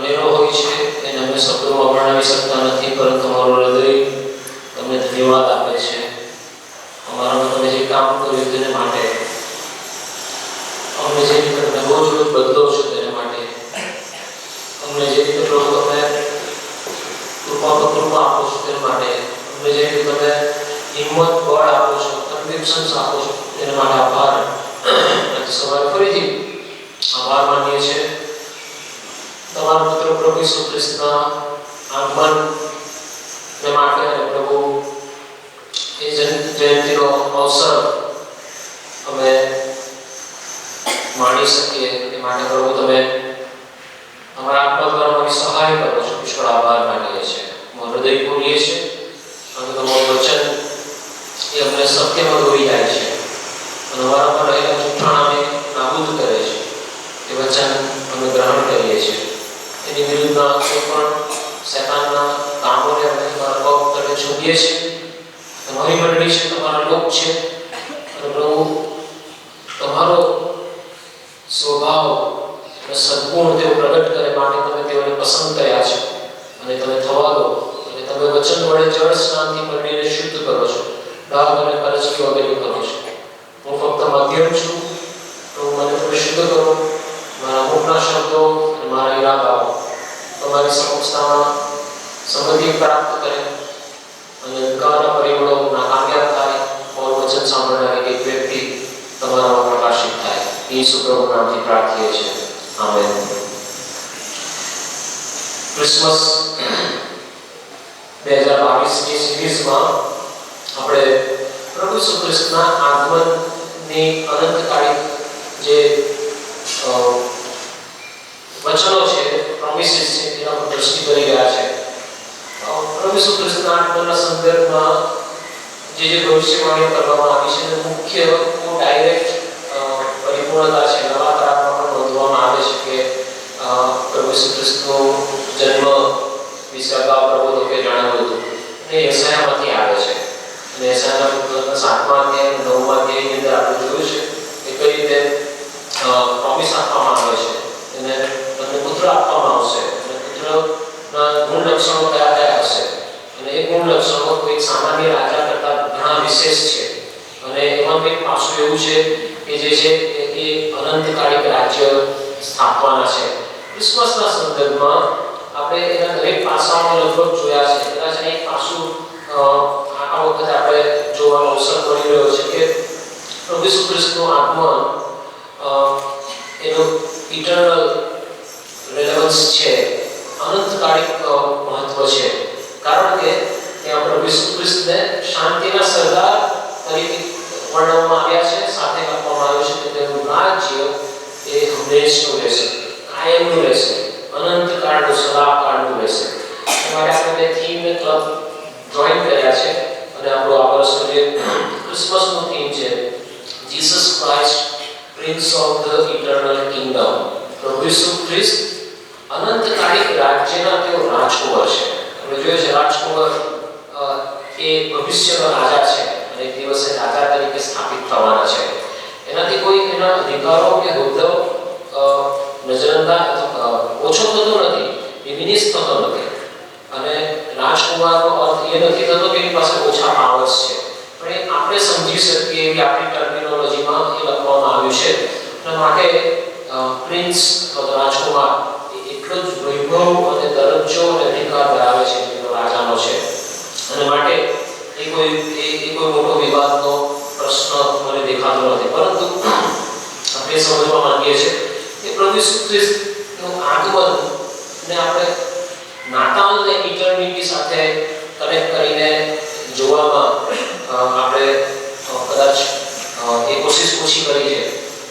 અનેરો હોય છે એને અમે શબ્દોમાં વર્ણવી શકતા નથી, પરંતુ અમારું હૃદય તમને ધન્યવાદ આપે છે અમારામાં તમે જે કામ કર્યું તેને માટે, અમને જે રીતે તમે રોજ રોજ બદલો છો તેને માટે, અમને જે રીતે પ્રભુ તમે કૃપા આપો છો તેના માટે, અમને જે રીતે તમે હિંમત બળ આપો છો, કન્વિક્શન્સ આપો છો તેના માટે આભાર. આજે સવારે ફરીથી આભાર માનીએ છીએ તમારા પુત્ર પ્રભુ ઈસુ ખ્રિસ્તના આગમન ને માટે. પ્રભુ એ જયંતિનો અવસર અમે માણી શકીએ એ માટે પ્રભુ તમે અમારા આત્મા દ્વારા અમારી સહાય કરો છો. ઈશ્વર આભાર માનીએ છીએ, અમારું હૃદય ખોલીએ છીએ અને તમારું વચન એ અમને સત્યમાં દોરી જાય છે અને અમારામાં રહેલા જૂઠાણાને નાબૂદ કરે છે. એ વચન અમે ગ્રહણ કરીએ છીએ. એની વિરુદ્ધના કોઈ પણ શૈતાનના કામોને અમે તમારા પગ તળે ઝૂકીએ છીએ. તમારી મંડળી છે, તમારા લોક છે અને પ્રભુ તમારો સ્વભાવ અને સદગુણ તેઓ પ્રગટ કરે માટે તમે તેઓને પસંદ કર્યા છે અને તમે થવા દો અને તમે વચન વડે જળ સ્નાનથી મંડળીને શુદ્ધ કરો છો, ડાઘ અને કરચલી વગેરે કરો છો. હું ફક્ત માધ્યમ છું, તો મને તમે શુદ્ધ કરો. મારા મુખના શબ્દો અને મારા ઈરાદાઓ તમારી સમક્ષતામાં સમૃદ્ધિ પ્રાપ્ત કરે અને અંધકારના પરિબળો નાકામયાબ થાય. મારું વચન સાંભળનાર એક વ્યક્તિ તમારામાં પ્રકાશિત થાય. ઈસુ પ્રભુ નામથી પ્રાર્થીએ છીએ, આમેન. ક્રિસમસ 2022ની સિરીઝમાં આપણે પ્રભુ ઈસુ ખ્રિસ્તના આગમનની અનંતકાળી જે વચનો છે, પ્રોમિસીસ છે, તેના પર દ્રષ્ટિ કરી રહ્યા છે. પ્રભુ ઈસુ ખ્રિસ્તના આગમનના સંદર્ભમાં જે ભવિષ્યવાણીઓ કરવામાં આવી છે તે મુખ્ય ડાયરેક્ટ પરિપૂર્ણતા છે. નવા કરારમાં પણ નોંધવામાં આવે છે કે પ્રભુ ઈસુ ખ્રિસ્તનો જન્મ વિશે અગાઉ પ્રબોધકે જણાવ્યું હતું અને યશાયામાંથી આવે છે. અને યશાયાના પુસ્તકના 7મા અધ્યાય 9મા અધ્યાયની અંદર આપણે જોયું છે કે કઈ રીતે પ્રોમિસ આપવામાં આવે છે. એને તમને પુત્ર આપવામાં આવશે અને પુત્રના ગુણ લક્ષણો કયા કયા હશે અને એ ગુણ લક્ષણો કોઈ સામાન્ય રાજા કરતાં ઘણા વિશેષ છે. અને એમાં કંઈક પાસું એવું છે કે જે છે એ અનંતકાલિક રાજ્ય સ્થાપવાના છે. ક્રિસમસના સંદર્ભમાં આપણે એના દરેક પાસાઓને લગભગ જોયા છે. કદાચ એક પાસું આ વખતે આપણે જોવાનો અવસર મળી રહ્યો છે કે પ્રભુ ઈસુ ખ્રિસ્તનું આગમન એનું ઇટર્નલ રેલેવન્સ છે, અનંતકાલિક મહત્વ છે. કારણ કે ત્યાં પ્રભુ ઈસુ ખ્રિસ્તને શાંતિના સરદાર તરીકે વર્ણવવામાં આવ્યા છે. સાથે આપવામાં આવ્યું છે કે તેનું રાજ્ય એ હંમેશનું રહેશે, કાયમનું રહેશે, અનંતકાળનું, સદાકાળનું રહેશે. માટે આપણે થીમને ક્લબ જોઈન કર્યા છે અને આપણો આ વર્ષનો જે ક્રિસમસનું થીમ છે Jesus Christ prince of the eternal Kingdom. પ્રભુ ઈસુ ખ્રિસ્ત અનંતકાલિક રાજ્યના તેઓ રાજકુમાર છે. આપણે જોઈએ છે રાજકુમાર એ ભવિષ્યનો રાજા છે અને એક દિવસે રાજા તરીકે સ્થાપિત થવાના છે. એનાથી કોઈ એના અધિકારો કે હોદ્દો નજરઅંદાજ ઓછો થતો નથી, ડિમિનિશ થતો નથી. અને રાજકુમારનો અર્થ એ નથી થતો કે એની પાસે ઓછા પાવર્સ છે, પણ એ આપણે સમજી શકીએ એવી આપણી ટર્મિનોલોજીમાં એ લખવામાં આવ્યું છે. અને માટે પ્રિન્સ અથવા રાજકુમાર એટલો જ વૈભવ અને દરજ્જો અને અધિકાર ધરાવે છે જેનો રાજાનો છે. અને માટે એ કોઈ મોટો વિવાદનો પ્રશ્ન મને દેખાતો નથી. પરંતુ આપણે સમજવા માંગીએ છીએ કે પ્રભુ ઈસુ ખ્રિસ્તનું આગમન ને આપણે નાતાલને ઇટર્નિટી સાથે કનેક્ટ કરીને જોવામાં આપણે કદાચ એ કોશિશ ઓછી કરી છે.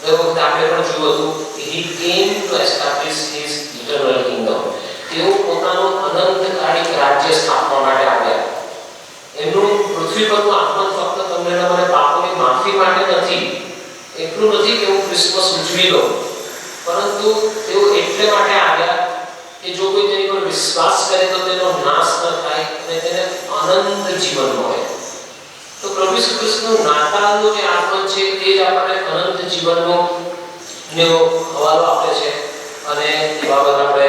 એ વખતે આપણે પણ જોયું હતું કે he came to establish his eternal kingdom. તેઓ પોતાનું અનંતકાલિક રાજ્ય સ્થાપવા માટે આવ્યા. એમનું પૃથ્વી પરનું આગમન ફક્ત તમને તમારા પાપોની માફી માટે નથી, એટલું નથી કે હું ક્રિસમસ ઉજવી લઉં, પરંતુ તેઓ એટલે માટે આવ્યા કે જો કોઈ તેની પર વિશ્વાસ કરે તો તેનો નાશ ન થાય અને તેને અનંત જીવન મળે. તો પ્રભુ ઈસુ ખ્રિસ્તનું નાતાલનું જે આગમન છે તે જ આપણને અનંત જીવનનો હવાલો આપે છે. અને એ બાબત આપણે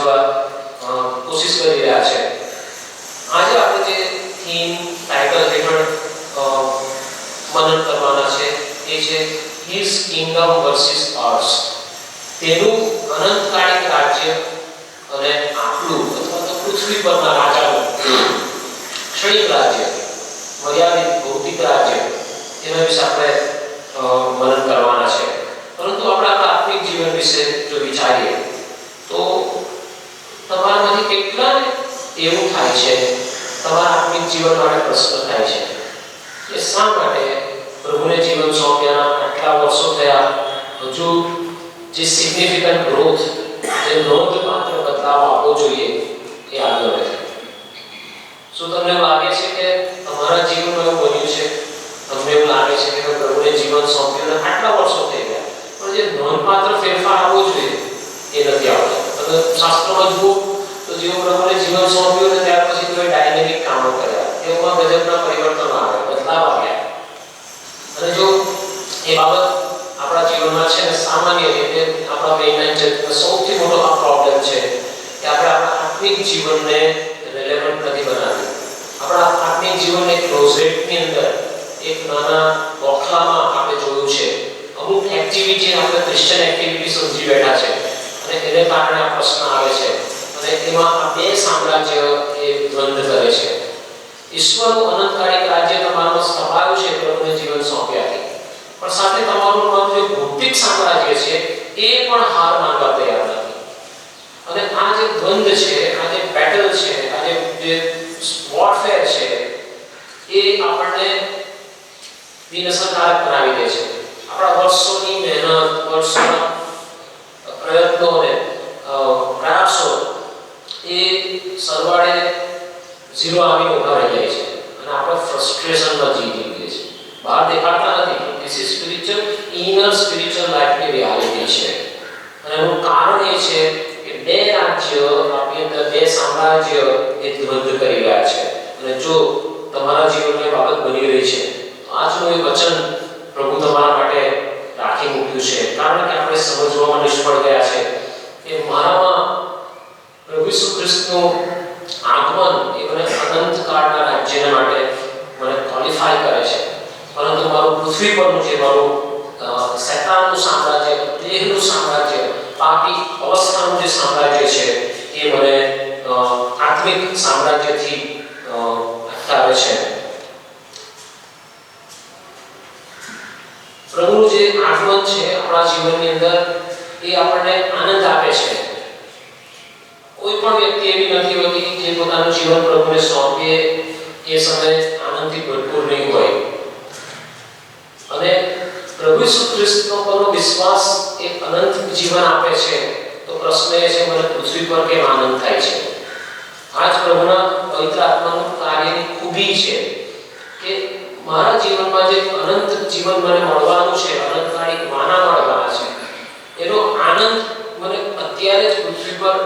સમજવા કોશિશ કરી રહ્યા છે. આજે આપણે જે થીમ ટાઇટલ હેઠળ મનન કરવાના છે એ છે હિઝ કિંગડમ વર્સિસ અર્થ. તેનું અનંતકાલિક રાજ્ય અને આપણું અથવા તો પૃથ્વી પરના રાજાનું ક્ષણિક રાજ્ય, મર્યાદિત ભૌતિક રાજ્ય, એના વિશે આપણે મનન કરવાના છે. પરંતુ આપણે આપણા આત્મિક જીવન વિશે જો વિચારીએ તો તમારામાંથી કેટલાને એવું થાય છે, તમારા આત્મિક જીવન માટે પ્રશ્ન થાય છે કે શા માટે પ્રભુને જીવન સોંપ્યા આટલા વર્ષો થયા, હજુ જે સિગ્નિફિકન્ટ ગ્રોથ, જે નોંધપાત્ર બદલાવ આવવો જોઈએ એ આવ્યો નથી. શું તમને લાગે છે કે તમારા જીવનમાં એવું બન્યું છે, તમને એવું લાગે છે કે પ્રભુને જીવન સોંપ્યું આટલા વર્ષો થઈ ગયા પણ જે નોંધપાત્ર ફેરફાર આવવો જોઈએ એ નથી આવતો? તમે શાસ્ત્રમાં જુઓ તો જેઓ પ્રભુને જીવન સોંપ્યું ને ત્યાર પછી કોઈ ડાયનેમિક કામો કર્યા, એમાં ગજબના પરિવર્તન આવ્યા, બદલાવ આવ્યા. અને જો એ બાબત આપણા જીવનમાં છે ને સામાન્ય રીતે આપણા વૈજ્ઞાનિક સૌથી મોટો આ પ્રોબ્લેમ છે કે આપણે આપણા આત્મિક જીવનને રેલેવન્ટ નથી બનાવ્યું. આપણા આત્મિક જીવનને ક્લોઝેટની અંદર એક નાના બોખલામાં આપણે જોયું છે. અમુક એક્ટિવિટી આપણે ક્રિશ્ચિયન એક્ટિવિટી સમજી બેઠા છે અને એને કારણે આ પ્રશ્ન આવે છે અને એમાં આ બે સામ્રાજ્ય એ દ્વંદ્વ કરે છે. ઈશ્વરનું અનંતકાલિક રાજ્ય તમારું સ્થપાયું છે પ્રભુને જીવન સોંપ્યાથી, પણ સાથે તમારું જે ભૌતિક સામ્રાજ્ય છે એ પણ હાર માનવા તૈયાર નથી. અને આ જે દ્વંદ્વ છે, આ જે બેટલ છે, આ જે વોરફેર છે એ આપણને વિનશનકારક બનાવી દે છે. આપણા વર્ષોની મહેનત, વર્ષોના પ્રયત્નો અને પ્રયાસો એ સરવાળે ઝીરો આવીને ઉભા રહી જાય છે અને આપણે ફ્રસ્ટ્રેશનમાં જીવી જઈએ છીએ. બહાર દેખાતા નથી. This is spiritual, inner spiritual લાઈફની રિયાલિટી છે. અને એનું કારણ એ છે કે બે રાજ્ય આપણી અંદર, બે સામ્રાજ્ય એ દ્વંદ્વ કરી રહ્યા છે. અને જો તમારા જીવનમાં બાબત બની રહી છે તો આજનું એ વચન પ્રભુ તમારા માટે રાખી મૂક્યું છે. કારણ કે આપણે સમજવામાં નિષ્ફળ ગયા છે કે મારામાં પ્રભુ ઈસુ ખ્રિસ્તનું આગમન એ મને અનંતકાળના રાજ્યને માટે મને ક્વોલિફાય કરે છે, પરંતુ મારું પૃથ્વી પરનું જે મારું શૈતાનનું સામ્રાજ્ય, દેહનું સામ્રાજ્ય, પાપી અવસ્થાનું જે સામ્રાજ્ય છે એ મને આત્મિક સામ્રાજ્યથી અટકાવે છે. પ્રભુનું જે આગમન છે આપણા જીવનની અંદર એ આપણને આનંદ આપે છે. કોઈ પણ વ્યક્તિ એવી નથી હોતી જે પોતાનું જીવન પ્રભુને સોંપે એ સમયે આનંદથી ભરપૂર નહીં હોય. અને પ્રભુ ઈસુ ખ્રિસ્ત પરનો વિશ્વાસ એક અનંત જીવન આપે છે. તો પ્રશ્ન એ છે, મને પૃથ્વી પર કેમ આનંદ થાય છે? આજ પ્રભુના પવિત્ર આત્માનું કાર્યની ખૂબી છે કે મારા જીવનમાં જે અનંત જીવન મને મળવાનું છે, અનંતકાલિક માના મળવાના છે, એનો આનંદ મને અત્યારે જ પૃથ્વી પર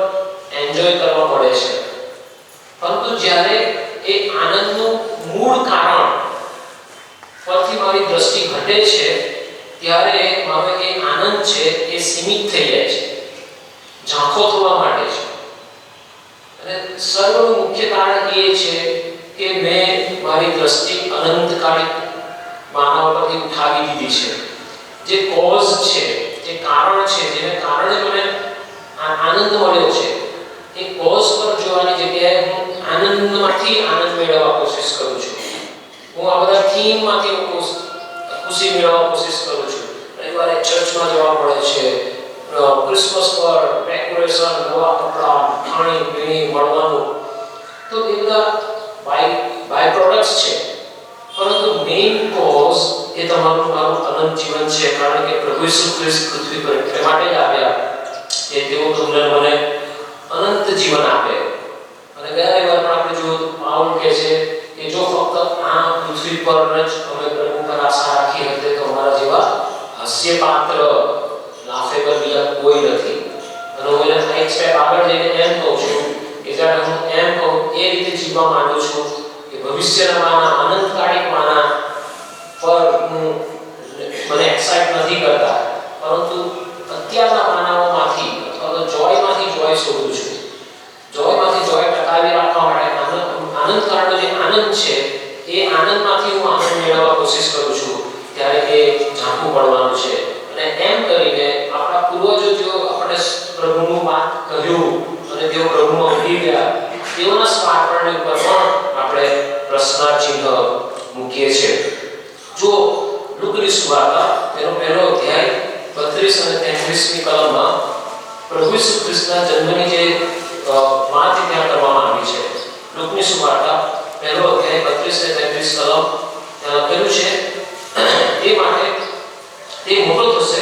એન્જોય કરવા મળે છે. પરંતુ જ્યારે એ આનંદનું મૂળ કારણ પરથી મારી દ્રષ્ટિ ઘટે છે ત્યારે મારો એ આનંદ છે એ સીમિત થઈ જાય છે, ઝાંખો થવા માટે છે. અને સર્વનું મુખ્ય કારણ એ છે કે મેં મારી દ્રષ્ટિ અનંતકાલિક માનવ પરથી ઉઠાવી દીધી છે. જે કોઝ છે, જે કારણ છે, જેને કારણે મને આનંદ મળ્યો છે, એ કોઝ પર જોવાની જગ્યાએ હું આનંદમાંથી આનંદ મેળવવા કોશિશ કરું છું. હું આ બધા થીમમાંથી ખુશી મેળવવા કોશિશ કરું છું. રવિવારે ચર્ચમાં જવા મળે છે, ક્રિસમસ પર ડેકોરેશન, નવા કપડાં, ખાણી પીણી મળવાનું, તો એ બધા બાય પ્રોડક્ટ્સ છે. પરંતુ મેઇન કોઝ એ તમારું મારું અનંત જીવન છે. કારણ કે પ્રભુ ઈસુ ખ્રિસ્ત પૃથ્વી પર એટલા માટે જ આવ્યા કે તેઓ તમને મને અનંત જીવન આપે. અને ગયા રવિવાર પણ આપણે જોયું તો પાઉલ કહે છે કે જો ફક્ત આ પૃથ્વી પર જ અમે પ્રભુ પર આશા રાખી હતી તો અમારા જેવા હાસ્યપાત્ર લાફેબલ બીજા કોઈ નથી. અને હું એને એક સ્ટેપ આગળ જઈને એમ કહું છું કે જ્યારે હું એમ કહું એ રીતે જીવવા માંગુ છું કે ભવિષ્યના માના, અનંતકાલિક માના પર હું મને એક્સાઇટ નથી કરતા, પરંતુ અત્યારના માનાઓમાંથી અથવા તો જોયમાંથી જોય શોધું છું. આનંદ છે એ આનંદમાંથી હું આનંદ મેળવવા કોશિશ કરું છું ત્યારે એ ઝાંખું પડવાનું છે. અને એમ કરીને આપણા પૂર્વજો જો આપણે પ્રભુનું વાત કહ્યું અને તેઓ પ્રભુમાં ઉભી ગયા તેઓના સ્વાર્પણની ઉપર પણ આપણે પ્રશ્નાર્થ મૂકીએ છીએ. જો લુકની સુવાર્તા તેનો પહેલો અધ્યાય 32 અને 33મી કલમમાં પ્રભુ ઈસુ ખ્રિસ્તના જન્મની જે વાત ત્યાં કરવામાં આવી છે. લુકની સુવાર્તા પહેલો અધ્યાય 32 અને 33 કલમ ત્યાં લખેલું છે, એ માટે તે મોટો થશે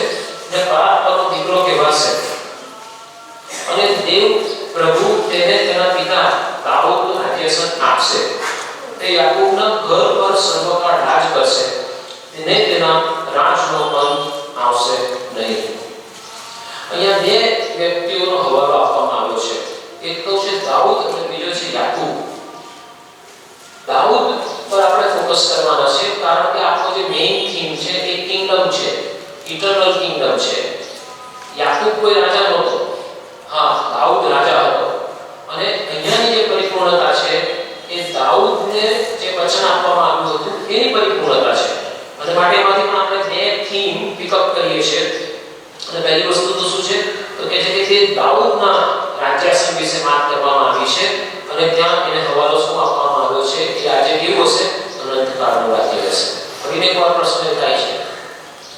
અને પરાત્પરનો દીકરો કહેવાશે અને દેવ પ્રભુ તેને તેના પિતા દાઉદનું રાજ્યાસન આપશે. તે યાકૂબના ઘર પર સર્વકાળ રાજ કરશે. તેને તેના રાજનો અંત આવશે નહીં. અહીંયા બે વ્યક્તિઓનો હવાલો આપવામાં આવ્યો છે. એક તો છે દાઉદ અને બીજો છે યાકૂબ. દાઉદ પર આપણે ફોકસ કરવાના છે કારણ કે આપણો જે મેઇન થીમ છે એ કિંગડમ છે, ઇટરનલ કિંગડમ છે. યાકૂબ કોઈ રાજા નહોતો, હા દાઉદ રાજા હતો. અને અહીંયાની જે પરિપૂર્ણતા છે એ દાઉદને જે વચન આપવામાં આવ્યું હતું એની પરિપૂર્ણતા છે. અને માટે એમાંથી પણ આપણે બે થીમ પિકઅપ કરીએ છીએ. અને પહેલી વસ્તુ તો શું છે તો કે છે કે તે દાઉદના રાજ્યાસન વિશે વાત કરવામાં આવી છે અને ત્યાં એને હવાલો શું આપવામાં આવ્યો છે કે આજે કેવું હશે, અનંતકાળનું રાજ્ય હશે. હવે એક વાર પ્રશ્ન થાય છે,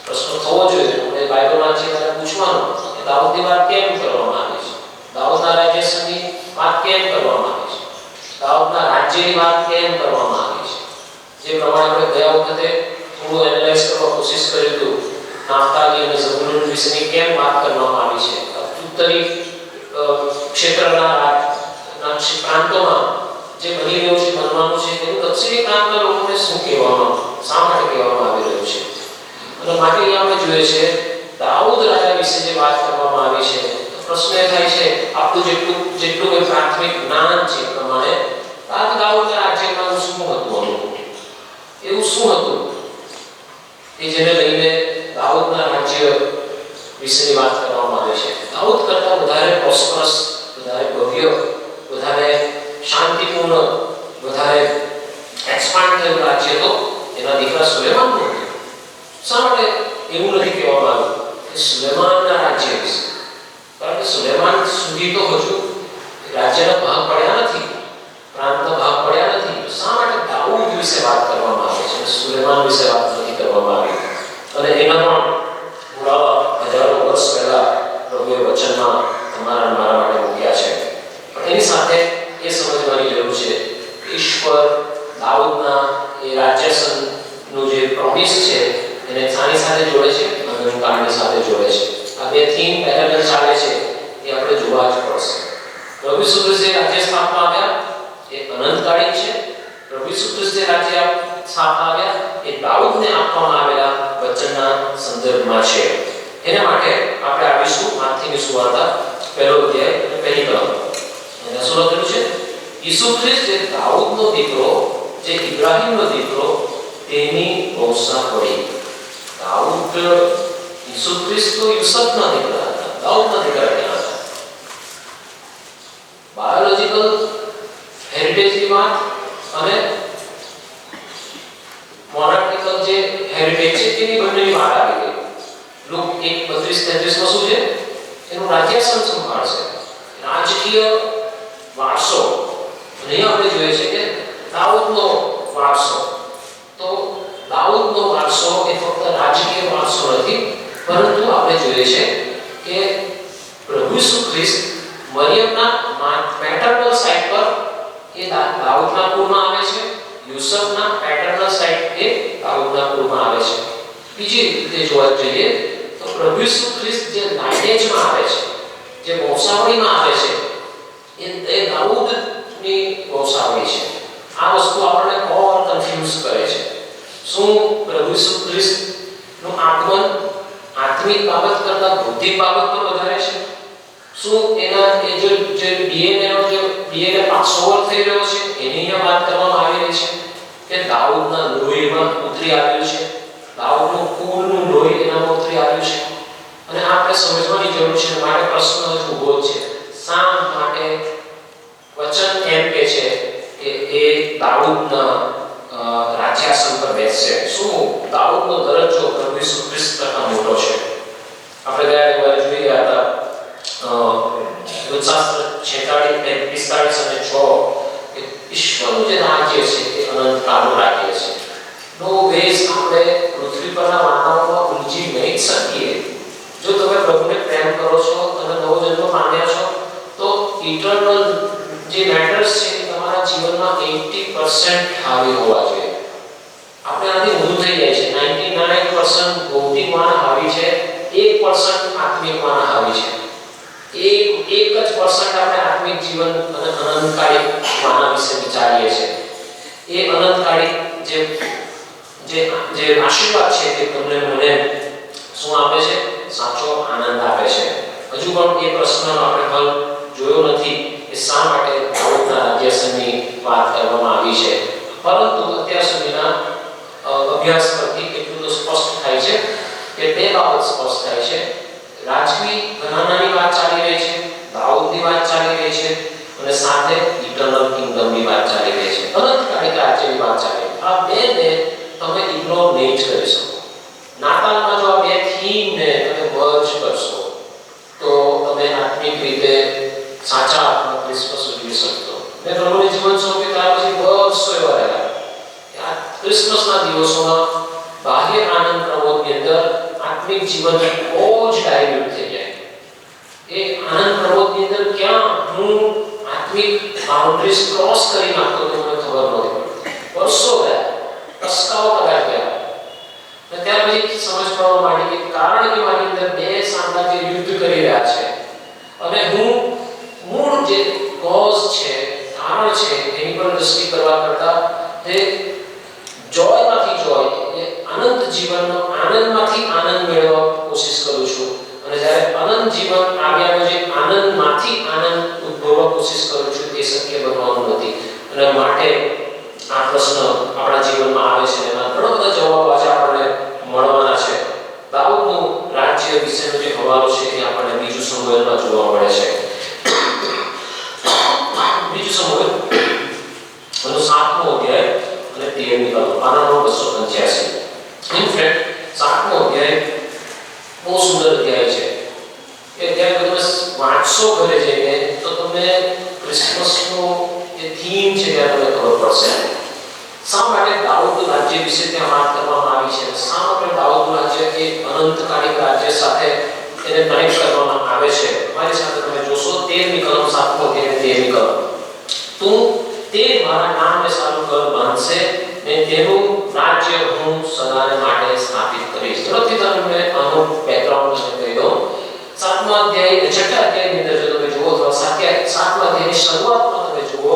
પ્રશ્ન થવો જોઈએ આપણે બાઇબલમાં છે ત્યારે પૂછવાનું કે દાઉદની વાત કેમ કરવામાં આવી છે, દાઉદના રાજ્યાસનની વાત કેમ કરવામાં આવી છે, દાઉદના રાજ્યની વાત કેમ કરવામાં આવી છે. જે પ્રમાણે આપણે ગયા વખતે થોડું એનાલાઇઝ કરવા કોશિશ કરી હતું, નાફ્તાલી અને ઝબૂલૂન વિશેની કેમ વાત કરવામાં આવી છે. ઉત્તરી ક્ષેત્રના પ્રાંતોમાં જે બની રહ્યું છે, બનવાનું છે, તેનું દક્ષિણી પ્રાંતના લોકોને શું કહેવામાં, શા માટે કહેવામાં આવી રહ્યું છે. અને માટે અહીંયા આપણે જોઈએ છે દાઉદ રાજા વિશે જે વાત કરવામાં આવી છે. પ્રશ્ન એ થાય છે આપણું જેટલું કોઈ પ્રાથમિક જ્ઞાન છે પ્રમાણે દાઉદના રાજ્યમાં શું હતું, એવું શું હતું કે જેને લઈને દાઉદના રાજ્ય વિશેની વાત કરવામાં આવે છે. દાઉદ કરતાં વધારે પ્રોસ્પરસ, વધારે ભવ્ય, વધારે શાંતિપૂર્ણ, વધારે એક્સપાન્ડ થયેલું રાજ્ય તો એના દીકરા સુલેમાનનું હતું. શા માટે એવું નથી કહેવામાં આવ્યું કે સુલેમાનના રાજ્ય વિશે? કારણ કે સુલેમાન સુધી તો હજુ રાજ્યના ભાગ પડ્યા નથી, પ્રાંતના ભાગ પડ્યા નથી. શા માટે દાઉદ વિશે વાત કરવામાં આવે છે, સુલેમાન વિશે વાત નથી કરવામાં આવી? અને એના પણ હજારો વર્ષ પહેલા પ્રભુએ વચનમાં તમારા મારા માટે મૂક્યા છે. પણ એની સાથે એ સમજવાની જરૂર છે ઈશ્વર દાઉદના એ રાજ્યાસનનું જે પ્રોમિસ છે એને શાની સાથે જોડે છે, અનંતકાળની સાથે જોડે છે. આ બે થીમ પેરેલલ ચાલે છે એ આપણે જોવા જ પડશે. પ્રભુ ઈસુ ખ્રિસ્તે રાજ્ય સ્થાપવા આવ્યા એ અનંતકાળી છે. પ્રભુ ઈસુ ખ્રિસ્તે રાજ્ય સ્થાપવા આવ્યા એ દાઉદને આપવામાં આવેલા વચનના સંદર્ભમાં છે. એના માટે આપણે આવીશું માથીની સુવાર્તા પહેલો અધ્યાય અને પહેલી કલમ. એના શું લખેલું છે? ઈસુ ખ્રિસ્ત જે દાઉદનો દીકરો, જે ઇબ્રાહીમનો દીકરો, તેની વંશાવળી. દાઉદ, ઈસુ ખ્રિસ્ત તો યુસુફના દીકરા હતા, દાઉદના દીકરા ક્યાં હતા? બાયોલોજીકલ હેરિટેજની વાત અને મોનાર્કિકલ જે હેરિટેજ છે તેની બંનેની વાત આવી ગઈ. લુક 1:32-33 માં શું છે? એનું રાજ્યાસન સંભાળશે, રાજકીય વારસો. અને આપણે જોઈએ છે કે દાઉદનો વારસો, તો દાઉદનો વારસો એ ફક્ત રાજકીય વારસો નથી, પરંતુ આપણે જોઈએ છે કે પ્રભુ ઈસુ ખ્રિસ્ત મરિયમના પેટર્નલ સાઇડ પર એ દાઉદના કુળમાં આવે છે, યુસુફના પેટર્નલ સાઇડ એ દાઉદના કુળમાં આવે છે. બીજી રીતે જોવા જઈએ તો પ્રભુ ઈસુ ખ્રિસ્ત જે લાઇનેજમાં આવે છે, જે વંશાવળીમાં આવે છે, એ દાઉદની વંશાવળી છે. આ વસ્તુ આપણને ઓર કન્ફ્યુઝ કરે છે. શું પ્રભુ ઈસુ ખ્રિસ્તનું આગમન આત્મિક બાબત કરતાં ભૌતિક બાબત પર વધારે છે? શું એના એ જે ડીએનએ પાસઓવર થઈ રહ્યો છે એની અહીંયા વાત કરવામાં આવી રહી છે કે દાઉદના લોહીમાં ઉતરી આવ્યું છે, દાઉદનું કુળનું લોહી એનામાં ઉતરી આવ્યું છે? અને આપણે સમજવાની જરૂર છે. માટે પ્રશ્ન હજુ ઊભો છે, શા માટે વચન એમ કે છે કે એ દાઉદ દાઉદના રાજ્યાસન પર બેસશે? શું દાઉદનો દરજ્જો પ્રભુ ઈસુ ખ્રિસ્ત કરતા મોટો છે? આપણે ગયા જોઈ રહ્યા હતા શાસ્ત્ર 46, 45 અને 6 ઈશ્વરનું જે રાજ્ય છે તે અનંતકાળનું રાજ્ય છે. નો વેઝ આપણે પૃથ્વી પરના માનવોમાં ઉલજી નહીં શકીએ. જો તમે પ્રભુને પ્રેમ કરો છો, તમે નવો જન્મ પામ્યા છો, તો ઇટર્નલ જે મેટર્સ છે એ તમારા જીવનમાં 80% હાવી હોવા જોઈએ. આપણે આથી વધુ થઈ જાય છે. 99% ભૌતિકમાં હાવી છે, 1% આત્મિકમાં હાવી છે. એક જ % આપણે આત્મિક જીવન અને અનંતકાળી માનવ વિશે વિચારીએ છીએ. એ અનંતકાળી જે આશીર્વાદ છે તે તમને મને શું આપે છે? સાચો આનંદ આપે છે. હજુ પણ એ પ્રશ્નનો આપણે હલ જોયો નથી કે શા માટે દાઉદના રાજ્યાસનની વાત કરવામાં આવી છે. પરંતુ અત્યાર સુધીના અભ્યાસ પરથી એટલું તો સ્પષ્ટ થાય છે કે બે બાબત સ્પષ્ટ થાય છે. રાજવી ઘરાનાની વાત ચાલી રહી છે, દાઉદની વાત ચાલી રહી છે, અને સાથે ઇટર્નલ કિંગડમની વાત ચાલી રહી છે, અનંતકાળી રાજ્યની વાત ચાલી રહી છે. આ બેને તમે ઇગ્નોર નહીં જ કરી શકો. નાતાલમાં જો આ બે થીમને તમે મર્જ કરશો તો તમે આત્મિક રીતે સાચા આત્મા ક્રિસમસ ઉજવી શકશો. મેં પ્રભુની જીવન સોંપ્યું ત્યાર પછી વર્ષો એવા રહ્યા. આ ક્રિસમસના દિવસોમાં બાહ્ય આનંદ પ્રમોદની અંદર આત્મિક જીવન બહુ જ ડાયલ્યુટ થઈ જાય. એ આનંદ પ્રમોદની અંદર ક્યાં હું આત્મિક બાઉન્ડ્રીઝ ક્રોસ કરી નાખતો તો મને ખબર નહોતી પડતી. વર્ષો ગયા, ટસકાઓ કદાચ ગયા. અને ત્યાર પછી સમજ પડવા માંડી કે કારણ કે મારી અંદર બે સામ્રાજ્ય યુદ્ધ કરી રહ્યા છે અને હું મૂળ જે કોઝ છે, કારણ છે, એની પર દૃષ્ટિ કરવા કરતા તે જોયમાંથી જોય, એ અનંત જીવનનો આનંદમાંથી આનંદ મેળવવા કોશિશ કરું છું. અને જ્યારે અનંત જીવન આવ્યાનો જે આનંદમાંથી આનંદ ઉદ્ભવવા કોશિશ કરું છું તે શક્ય બનવાનું નથી. અને માટે આ પ્રશ્ન આપણા જીવનમાં આવે છે. એના ઘણા બધા જવાબો આજે આપણને મળવાના છે. દાઉદનું રાજ્ય વિશેનો જે હવાલો છે એ આપણને બીજું સમુએલમાં જોવા મળે છે. બીજું સમુએલ એનો 7મો અધ્યાય અને 13મી કલમ, પાના નંબર 285. ઇનફેક્ટ 7મો અધ્યાય બહુ સુંદર અધ્યાય છે. એ અધ્યાય તમે વાંચશો ઘરે જઈને તો તમને ક્રિસમસનો જે થીમ છે ત્યાં તમને ખબર પડશે. શા માટે દાઉદનું રાજ્ય વિશે ત્યાં વાત કરવામાં આવી છે? શા માટે દાઉદનું રાજ્ય એ અનંતકાલિક રાજ્ય સાથે એને કનેક્ટ કરવામાં આવે છે? મારી સાથે તમે જોશો 13મી કલમ, 7મો અધ્યાય 13મી કલમ. તું તે મારા નામને સારું ઘર બાંધશે ને તેનું રાજ્ય હું સદાને માટે સ્થાપિત કરીશ. ઝડપથી તમને આનો બેકગ્રાઉન્ડ કહી દઉં. 7મા અધ્યાય, 6મા અધ્યાયની અંદર જો તમે જુઓ તો 7મા અધ્યાયની શરૂઆતમાં તમે જુઓ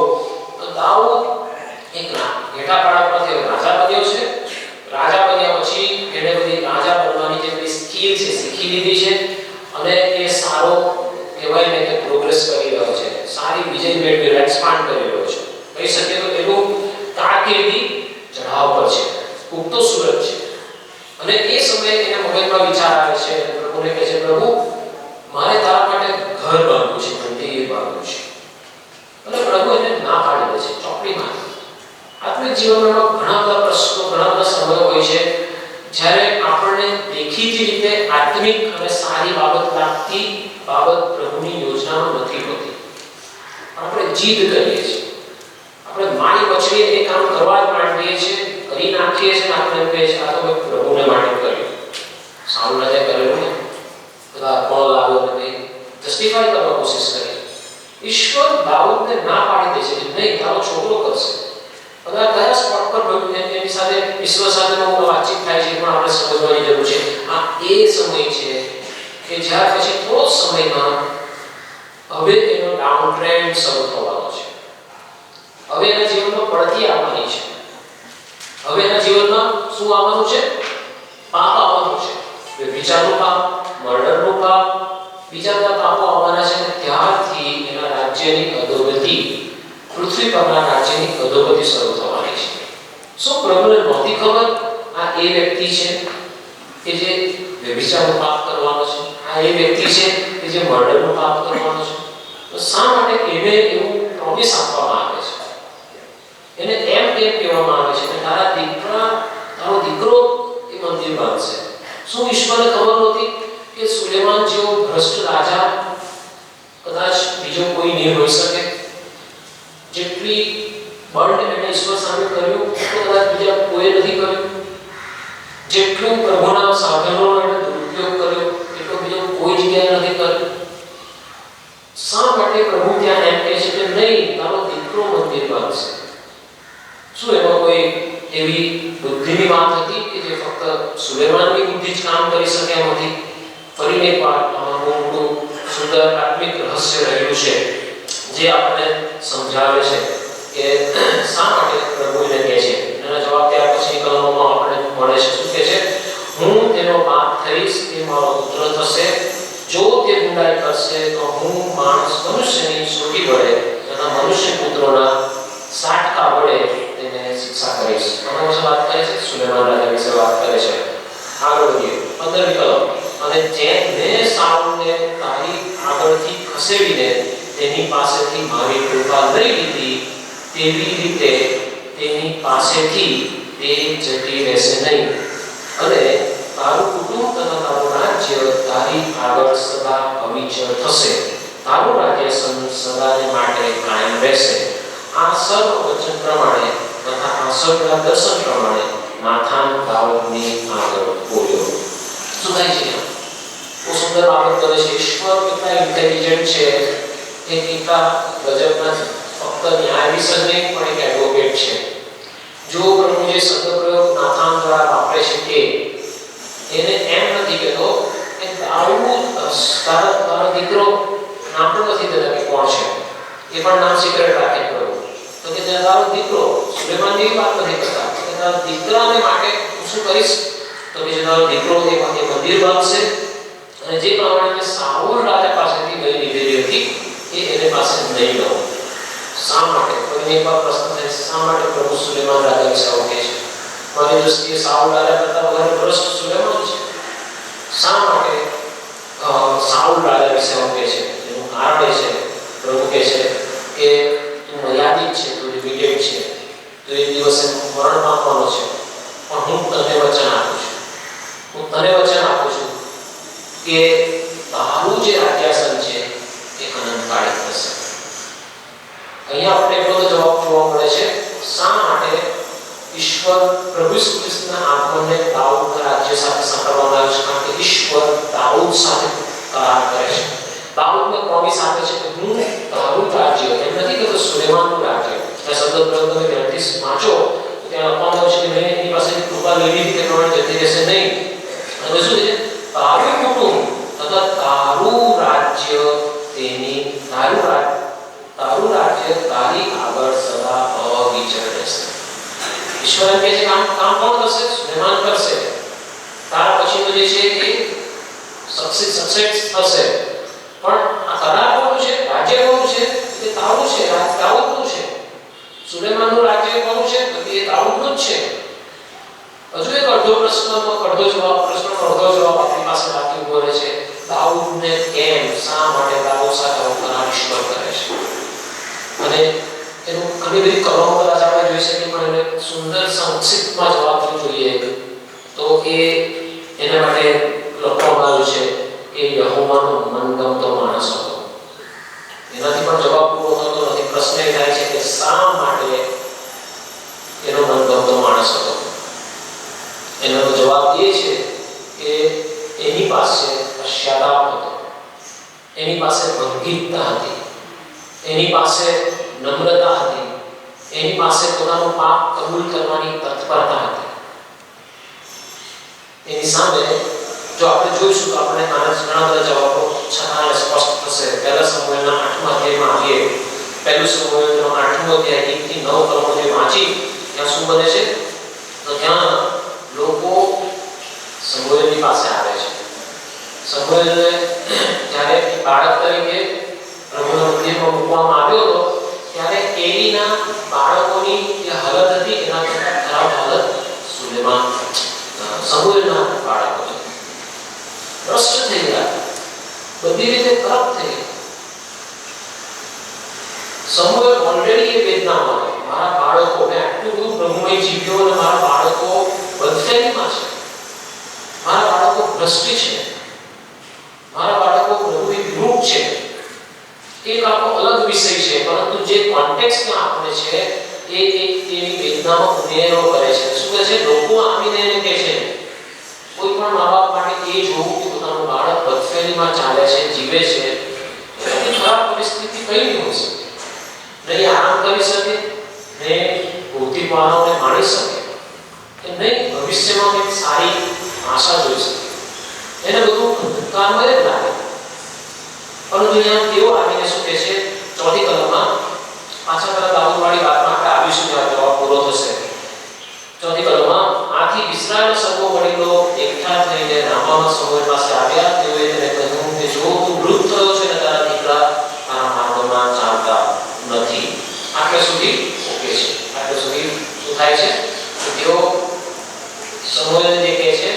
તો દાઉદ એક હેઠાપાડા પરથી રાજા બન્યો છે. રાજા બન્યા પછી એને બધી રાજા બનવાની જે બધી સ્કિલ છે શીખી લીધી છે અને એ સારો કહેવાય ને કે પ્રોગ્રેસ કરી રહ્યો છે, સારી વિજય મેળવી રહ્યો, એક્સપાન્ડ કરી રહ્યો છે. કહી શકીએ તો એનું કારકિર્દી ચઢાવ પર છે, ઉગતો સૂરજ છે. અને એ સમયે એને મગજમાં વિચાર આવે છે, પ્રભુને કહે છે, પ્રભુ મારે તારા માટે ઘર બાંધવું છે, મંદિર બાંધવું છે. અને પ્રભુ એને ના પાડી દે છે, ચોપડીમાં. આત્મિક જીવનમાં ઘણા બધા પ્રશ્નો, ઘણા બધા સમયો હોય છે જ્યારે આપણને દેખીતી રીતે આત્મિક અને સારી બાબત લાગતી બાબત પ્રભુની યોજનામાં નથી હોતી. આપણે જીદ કરીએ છીએ, આપણે મારી મચડીએ એ કામ કરવા જ માંડીએ છીએ, કરી નાખીએ છીએ. આપણે એમ કહીએ છીએ આ તો મેં પ્રભુને માટે કર્યું, સારું નથી કરેલું ને, બધા કોણ લાવ્યો નથી, જસ્ટિફાઈ કરવા કોશિશ કરી. ઈશ્વર દાઉદને ના પાડી દે છે કે નહીં, તારો છોકરો કરશે. હવે કયા સ્પોટ પર એની સાથે ઈશ્વર સાથેનો વાતચીત થાય છે પણ આપણે સમજવાની જરૂર છે. આ એ સમય છે કે જ્યાર પછી થોડો સમયમાં હવે એનો ડાઉન ટ્રેન્ડ શરૂ થવાનો છે. હવે એના જીવનમાં પડતી આવવાની છે. હવે એના જીવનમાં શું આવવાનું છે? પાપ આવવાનું છે. વિચારનું પાપ, મર્ડરનું પાપ, બીજા બધા પાપો આવવાના છે. અને ત્યારથી એના રાજ્યની અધોગતિ, પૃથ્વી પરના રાજ્યની અધોગતિ શરૂ થવાની છે. શું પ્રભુને નહોતી ખબર આ એ વ્યક્તિ છે કે જે વ્યભિચારનું પાપ કરવાનો છે? આ એ વ્યક્તિ છે કે જે મર્ડરનું પાપ કરવાનો છે? તો શા માટે એને એવું પ્રોમિસ આપવામાં આવે છે? એને એમ કેમ કહેવામાં આવે છે કે તારા દીકરો એ મંદિર બાંધશે? શું ઈશ્વરને ખબર નહોતી કે સુલેમાન જેવો ભ્રષ્ટ રાજા કદાચ બીજો કોઈ નહીં હોઈ શકે? જેટલી બળ એને ઈશ્વર સામે કર્યું તો કદાચ બીજા કોઈ નથી કર્યું. જેટલું પ્રભુના સાધનોનો એને દુરુપયોગ કર્યો એટલો બીજો કોઈ જગ્યાએ નથી કર્યો. શા માટે પ્રભુ ત્યાં એમ કહે છે કે નહીં, તારો દીકરો મંદિર બાંધશે? શું એમાં કોઈ એવી બુદ્ધિની વાત હતી કે જે ફક્ત સુલેમાનની બુદ્ધિ જ કામ કરી શકે એમ હતી? ફરીને એક વાત આમાં મોટું સુંદર આત્મિક રહસ્ય રહેલું છે જે આપણને સમજાવે છે કે શા માટે પ્રભુ એને કહે છે. એના જવાબ ત્યાર પછી કલમોમાં આપણે મળે છે. શું કહે છે? હું તેનો બાપ થઈશ, તે મારો પુત્ર થશે. જો તે બુરાઈ કરશે તો હું મનુષ્યની છોટી વડે તથા મનુષ્ય પુત્રોના સાટકા વડે તેને શિક્ષા કરીશ. આના વિશે વાત કરે છે, સુલેમાન રાજા વિશે વાત કરે છે. આગળ વધીએ 15મી કલમ. અને જેમ મેં સાઉલને તારી આગળથી ખસેડીને તેની પાસેથી મારી કૃપા લઈ લીધી, તેવી રીતે તેની પાસેથી તે જતી રહેશે નહીં. અને તારું કુટુંબ તથા તારું રાજ્ય તારી આગળ સદા અવિચળ થશે. તારું રાજ્ય સદાને માટે કાયમ રહેશે. આ સર્વ વચન પ્રમાણે તથા આ સર્વના દર્શન પ્રમાણે નાથાન દાઉદની આગળ બોલ્યો. શું થાય છે? બહુ સુંદર બાબત કરે છે. ઈશ્વર કેટલા ઇન્ટેલિજન્ટ છે, એ કેટલા ગજબના ફક્ત ન્યાયાધીશ જ નહીં પણ એક એડવોકેટ છે. જો પ્રભુ જે શબ્દપ્રયોગ નાથાન દ્વારા વાપરે છે કે એને એમ નથી કહેતો કે દાઉદ તારો દીકરો નામ પણ નથી દેતા કે કોણ છે, એ પણ નામ સિક્રેટ રાખે પ્રભુ. તો કે તારો દીકરો સુલેમાનની વાત નથી કરતા કે તારા દીકરાને માટે હું શું કરીશ? તો કે તારો દીકરો એ મંદિર બાંધશે અને જે પ્રમાણે સાઉલ રાજા પાસેથી લઈ લીધેલી હતી એ એને પાસે નહીં લો. શા માટે? કોઈને એક વાર પ્રશ્ન થાય, શા માટે પ્રભુ સુલેમાન રાજા વિશે આવું કહે છે? મારી દૃષ્ટિએ સાઉલ રાજા કરતા વધારે ભ્રષ્ટ સુલેમાન છે. શા માટે સાઉલ રાજા વિશે આવું કહે છે? એનું કારણ એ છે, પ્રભુ કહે છે કે તું મર્યાદિત છે, તું લિમિટેડ છે, તો એક દિવસે મરણ પામવાનો છે, પણ હું તને વચન આપું છું કે તારું જે રાજ્યાસન છે એ અનંતકાળ થશે. અહીંયા આપણે એટલો તો જવાબ જોવા મળે છે શા માટે ઈશ્વર પ્રભુ ઈસુ ખ્રિસ્તના આગમનને દાઉદના રાજ્ય સાથે સંકળવામાં આવ્યું છે. કારણ કે ઈશ્વર દાઉદ સાથે કરાર કરે છે. દાઉદને પ્રોમિસ આપે છે કે હું તારું રાજ્ય, એમ નથી કહેતો સુલેમાનનું રાજ્ય. આ શબ્દ પ્રયોગ તમે ધ્યાનથી વાંચો તો ત્યાં લખવામાં આવ્યું છે કે મેં એની પાસે કૃપા લઈ લીધી તે પ્રમાણે જતી રહેશે નહીં. અને શું છે? તારું કુટુંબ તથા તારું રાજ્ય તારી આગળ સદા અવિચળ રહેશે. ઈશ્વર કહે છે કામ કોણ કરશે? સુલેમાન કરશે. તારા પછીનો જે છે એ સક્સેસ થશે. પણ આ કરાર કોનું છે? રાજ્ય કોનું છે? એ તારું છે, દાઉદનું છે. સુલેમાનનું રાજ્ય કોનું છે? તો એ દાઉદનું જ છે. હજુ એક અડધો જવાબ આપણી પાસે બાકી ઉભો રહે છે. દાઉદને કેમ, શા માટે દાઉદ સાથે કરાર ઈશ્વર કરે છે? અને એનું ઘણી બધી કલમો કદાચ આપણે જોઈ શકીએ, પણ એને સુંદર સંક્ષિપ્તમાં જવાબ જોઈએ તો એના માટે લખવામાં આવ્યું છે કે યહોવાનો મનગમતો માણસ હતો. એનાથી પણ જવાબ પૂરો થતો નથી. પ્રશ્ન એ થાય છે કે શા માટે એનો મનગમતો માણસ હતો? એનો જવાબ એ છે કે એની પાસે પશ્ચાતાપ હતો, એની પાસે ભંગીતતા હતી, એની પાસે નમ્રતા હતી, એની પાસે પોતાનું પાપ કબૂલ કરવાની તત્પરતા હતી. એની સામે જો આપણે જોઈશું તો આપણે ઘણા બધા જવાબો છતાં સ્પષ્ટ થશે. પહેલા સમુએલના 8મા અધ્યાયમાં આવીએ. પહેલું સમુએલનો 8મો અધ્યાય 1 થી 9 કલમો જે વાંચી ત્યાં શું બને છે? તો ત્યાં લોકો સમુએલની પાસે આવે છે. સમુએલને જ્યારે બાળક તરીકે પ્રભુના મંદિરમાં મૂકવામાં આવ્યો હતો ત્યારે એલીના બાળકોની જે હાલત હતી એના કરતાં ખરાબ હાલત સમુએલના બાળકો ભ્રષ્ટ થઈ ગયા, બધી રીતે કરપ્ટ થઈ ગયા. સમુએલ ઓલરેડી એ વેદનામાં હતો. મારા બાળકો મેં આટલું બધું પ્રભુમય જીવ્યો અને મારા બાળકો બદફેરીમાં છે, મારા બાળકો ભ્રષ્ટ છે, મારા બાળકો પ્રભુની વિરુદ્ધ છે, એક આખો અલગ વિષય છે, પરંતુ જે કોન્ટેક્સ્ટમાં આપણે છે એ તેની વેદનામાં ઉમેરો કરે છે. શું કહે છે? લોકો આવીને એને કહે છે, કોઈ પણ મા બાપ માટે એ જોવું કે પોતાનું બાળક બદફેરીમાં ચાલે છે, જીવે છે, એની ખરાબ પરિસ્થિતિ કઈ નહીં હોય શકે, નહીં આરામ કરી શકે, નહીં ભૌતિક માનવને માણી શકે, કે નહીં ભવિષ્યમાં કંઈક સારી આશા જોઈ શકે, એને બધું અંધકારમય જ લાગે. પરંતુ અહીંયા તેઓ આવીને શું કહે છે? ચોથી કલમમાં પાછા તરફ દાઉદવાળી વાતમાં આપણે આવીશું ત્યારે જવાબ પૂરો થશે. ચોથી કલમમાં આથી ઇઝરાયલના સર્વ વડીલો એકઠા થઈને રામામાં સમૂહ પાસે આવ્યા. તેઓએ તેને કહ્યું કે જો તું વૃદ્ધ થયો છે અને તારા દીકરા તારા માર્ગમાં ચાલતા નથી. આટલે સુધી ઓકે છે. આટલે સુધી શું થાય છે કે તેઓ સમૂહને જે કહે છે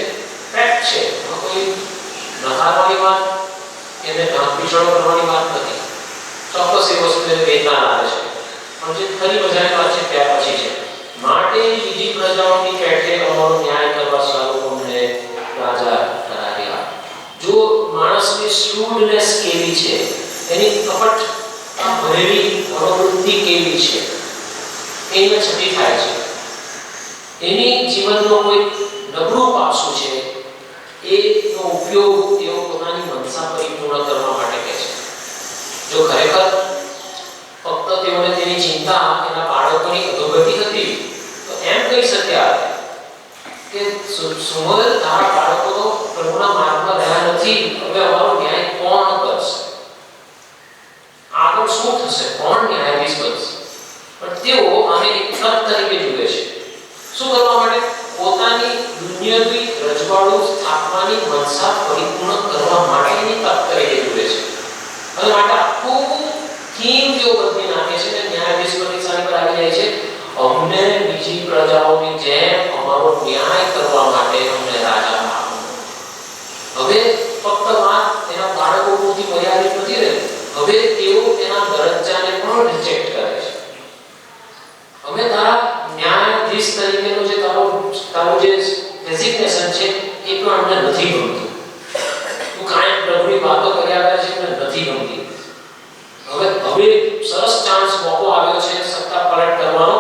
ફેક્ટ છે, કોઈ નકારવાની વાત કે પીછળો કરવાની વાત નથી. ચોક્કસ એ વસ્તુને વેદના આવે છે, પણ જે ખરી મજાની વાત છે ત્યાર પછી છે. માટે બીજી પ્રજાઓની પેઠે અમારો ન્યાય કરવા સારું અમને રાજા ઠરાવ્યા. જો માણસની સ્ટૂડનેસ કેવી છે, એની કપટ ભરેલી મનોવૃત્તિ કેવી છે, એને છતી થાય છે. એની જીવનનો કોઈ નબળું પાસું છે, એનો ઉપયોગ તેઓ પોતાની મનસા પરિપૂર્ણ કરવા માટે કરે છે. જો ખરેખર ફક્ત તેઓને તેની ચિંતા એના બાળકોની અધોગતિ હતી તો એમ કહી શક્યા કે સુમોલ તારા બાળકો તો પ્રભુના માર્ગમાં રહ્યા નથી, હવે અમારો ન્યાય કોણ કરશે, આગળ શું થશે, કોણ ન્યાયાધીશ બનશે? પણ તેઓ આને એક તક તરીકે જુએ છે. શું કરવા માટે? પોતાની દુનિયાવી રજવાડું સ્થાપવાની મનસા પરિપૂર્ણ કરવા માટેની તક તરીકે જુએ છે. અને માટે આખું થીમ તેઓ બદલી નાખે છે અને ન્યાયાધીશ પરીક્ષાની પર આવી જાય છે. અમને બીજી પ્રજાઓની જેમ અમારો ન્યાય કરવા માટે અમને રાજા આપો. હવે ફક્ત વાત તેના બાળકો પૂરતી મર્યાદિત નથી રહી. હવે તેઓ તેના દરજ્જાને પણ રિજેક્ટ કરે છે. અમે તારા ન્યાયાધીશ તરીકેનો જે તારો જે ડેઝિગ્નેશન છે એ પણ અમને નથી ગમતું. તું કાંઈ પ્રભુની વાતો કર્યા કરે છે, અમને નથી ગમતી. હવે સરસ ચાન્સ મોકો આવ્યો છે સત્તા પલટ કરવાનો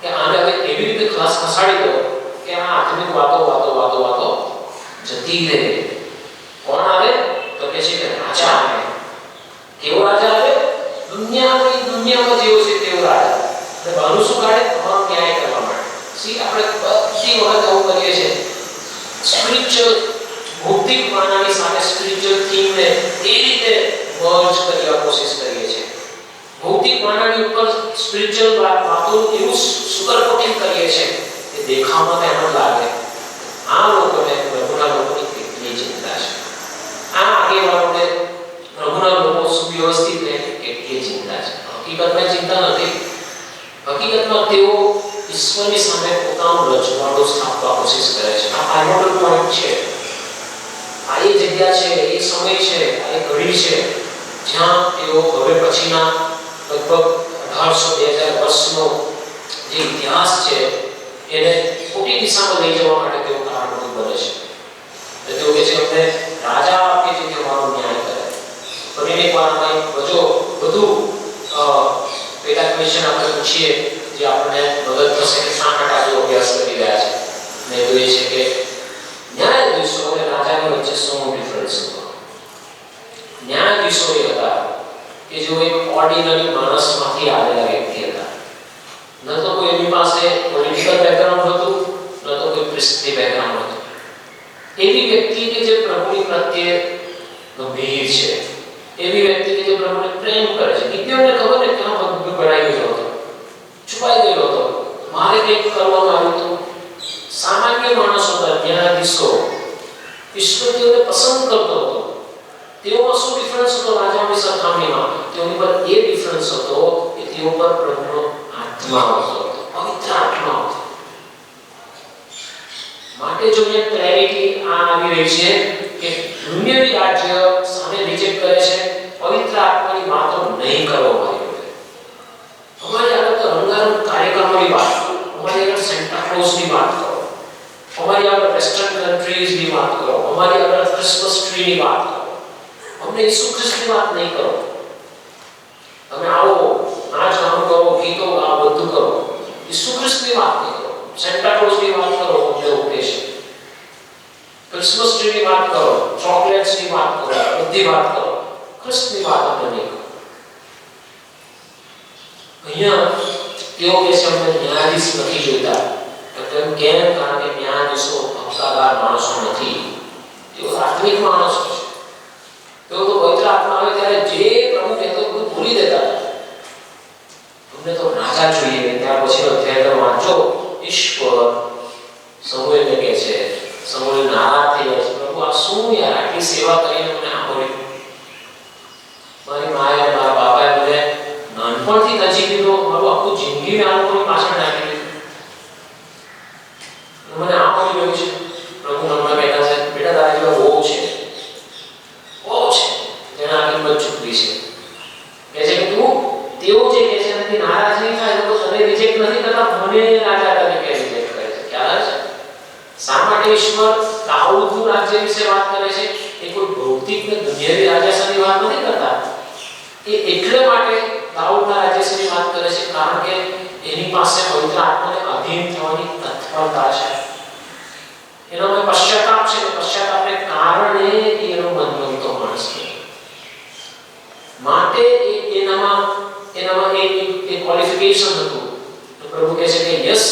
કે આને હવે એવી રીતે ક્લાસ ખસાડી દો કે આ આધુનિક વાતો જતી રહે. કોણ આવે? તો કે છે કે રાજા આવે. કેવો રાજા આવે? દુનિયામાં જેવો છે તેવો રાજા. અને બહાનું શું કાઢે? તમારો ન્યાય કરવા માટે. સી આપણે બધી વખત આવું કરીએ છીએ. સ્પિરિચ્યુઅલ ભૌતિક માનવી સાથે સ્પિરિચ્યુઅલ થીમને એ રીતે મર્જ કરવા કોશિશ કરીએ છીએ. ભૌતિક માનવી ઉપર સ્પિરિચ્યુઅલ વાતો એવું સુપર કોટિંગ કરીએ છીએ કે દેખાવમાં તેમ જ લાગે. આ લોકોને પ્રભુના લોકોની કેટલી ચિંતા છે. આ આગેવાનોને પ્રભુના લોકો સુવ્યવસ્થિત રહે કેટલી ચિંતા છે. હકીકતમાં ચિંતા નથી. હકીકતમાં તેઓ ઈશ્વરની સામે પોતાનું રજવાડું સ્થાપવા કોશિશ કરે છે. આ પાયલોટલ પોઈન્ટ છે. આ એ જગ્યા છે, એ સમય છે, આ એ ઘડી છે જ્યાં તેઓ હવે પછીના લગભગ 1800-2000 વર્ષનો જે ઇતિહાસ છે એને ખોટી દિશામાં લઈ જવા માટે તેઓ કારણભૂત બને છે. તેઓ કહે છે અમને રાજા આપે છે કે અમારો ન્યાય કરે. ફરી એકવાર બધું પેટા ક્વેશ્ચન આપણે પૂછીએ જે આપણને મદદ થશે કે શા માટે આટલો અભ્યાસ કરી રહ્યા છે. ને તો એ છે કે ન્યાયાધીશો અને રાજાની વચ્ચે શું ડિફરન્સ હતો? ન્યાયાધીશો એ હતા કે જેઓ એક ઓર્ડિનરી માણસમાંથી આવેલા વ્યક્તિ હતા. ન તો કોઈ એની પાસે પોલિટિકલ બેકગ્રાઉન્ડ હતું, ન તો કોઈ પ્રિસ્ટલી બેકગ્રાઉન્ડ હતું. એવી વ્યક્તિ કે જે પ્રભુની પ્રત્યે ગંભીર છે, એવી વ્યક્તિ કે જે પ્રભુને પ્રેમ કરે છે. ગિદ્યોનને ખબર ને ક્યાં પગ ભરાઈ ગયો હતો, છુપાઈ ગયો હતો, મારે કંઈક કરવાનું આવ્યું હતું. સામાન્ય માણસો હતા ન્યાયાધીશો. ઈશ્વર તેઓને પસંદ કરતો હતો. તેઓમાં શું ડિફરન્સ હતો રાજાની સરખામણીમાં? તેઓની પર એ ડિફરન્સ હતો કે તેઓ પર પ્રભુનો આત્મા હતો, પવિત્ર આત્મા હતો. માટે જો એ ક્લેરિટી આ આવી રહી છે કે દુનિયાવી રાજ્ય સામે રિજેક્ટ કરે છે, પવિત્ર આત્માની વાતો નહીં કરો. અમારી આગળ તો રંગારંગ કાર્ય વાત કરો, અમારી આગળ વેસ્ટર્ન કન્ટ્રીઝની વાત કરો, અમારી આગળ ક્રિસમસ ટ્રીની વાત કરો, અમને ઈસુ ખ્રિસ્તની વાત નહીં કરો. તમે આવો, નાચ ગામ કરો, ગીતો ગાઓ, બધું કરો, ઈસુ ખ્રિસ્તની વાત નહીં કરો. સેન્ટા ક્લોઝની વાત કરો, અમને ઓકે છે. ક્રિસમસ ટ્રીની વાત કરો, ચોકલેટ્સની વાત કરો, બધી વાત કરો, ખ્રિસ્તની વાત અમને નહીં કરો. અહીંયા તેઓ કે છે અમને ન્યાયાધીશ નથી જોઈતા. કેમ? કારણ કે ન્યાયાધીશો હક્કાદાર માણસો નથી, તેઓ આત્મિક માણસો છે. તેઓ તો પવિત્ર આત્મા આવે ત્યારે જે પ્રભુ કહેતો બધું ભૂલી દેતા હતા. તમને તો રાજા જોઈએ. ત્યાર પછી અધ્યાય વાંચો, ઈશ્વર સમુએલને કહે છે, સમુએલ નારાજ થઈ જાય છે, પ્રભુ આ શું યાર, આટલી સેવા કરીને મને સાંભળ્યું. મારી માએ અને મારા બાપાએ મને નાનપણથી નજીક લીધો, મારું આખું જિંદગી મેં આ લોકોની પાછળ નાખી દીધું, મને આ મળી ગયું છે. પ્રભુ મનમાં કહેતા છે, બેટા તારા જેવા બહુ છે, જેને આ કિંમત ચૂકવી છે. કહે છે કે તું તેઓ જે કહે છે એનાથી નારાજ નહીં થાય, તો તને રિજેક્ટ નથી કરતા, મને રાજા તરીકે રિજેક્ટ કરે છે. ખ્યાલ છે શા માટે ઈશ્વર દાઉદનું રાજ્ય વિશે વાત કરે છે? એ કોઈ ભૌતિક ને દુનિયાવી રાજાશાહી વાત નથી કરતા. એ એટલે માટે દાઉદના રાજ્યની વાત કરે છે કારણ કે એની પાસે પવિત્ર આત્માને અધીન થવાની તત્પરતા છે, એનામાં પશ્ચાતાપ છે. પશ્ચાતાપને કારણે એનો મનગમતો માણસ છે. માટે એનામાં એક ક્વોલિફિકેશન હતું. તો પ્રભુ કહે છે કે યસ,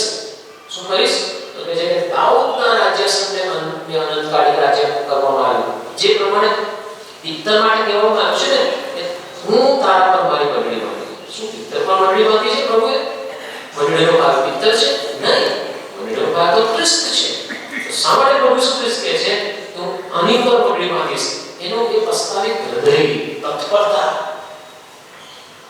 શું કરીશ? તો કહે છે કે દાઉદના રાજ્યને અનંતકાળી રાજ્ય કરવામાં આવ્યું, જે પ્રમાણે પિત્તર માટે કહેવામાં આવ્યું છે ને કે હું તારા પર મારી મંડળી બાંધી. શું પિત્તર પર મંડળી બાંધી છે પ્રભુએ? મંડળીનો ભાગ પિત્તર છે? નહીં, મંડળીનો ભાગ તો ખ્રિસ્ત છે. તો શા માટે પ્રભુ શું ખ્રિસ્ત કહે છે તો આની પર મંડળી બાંધીશ? એનો એ પ્રસ્તાવિક હૃદય, તત્પરતા.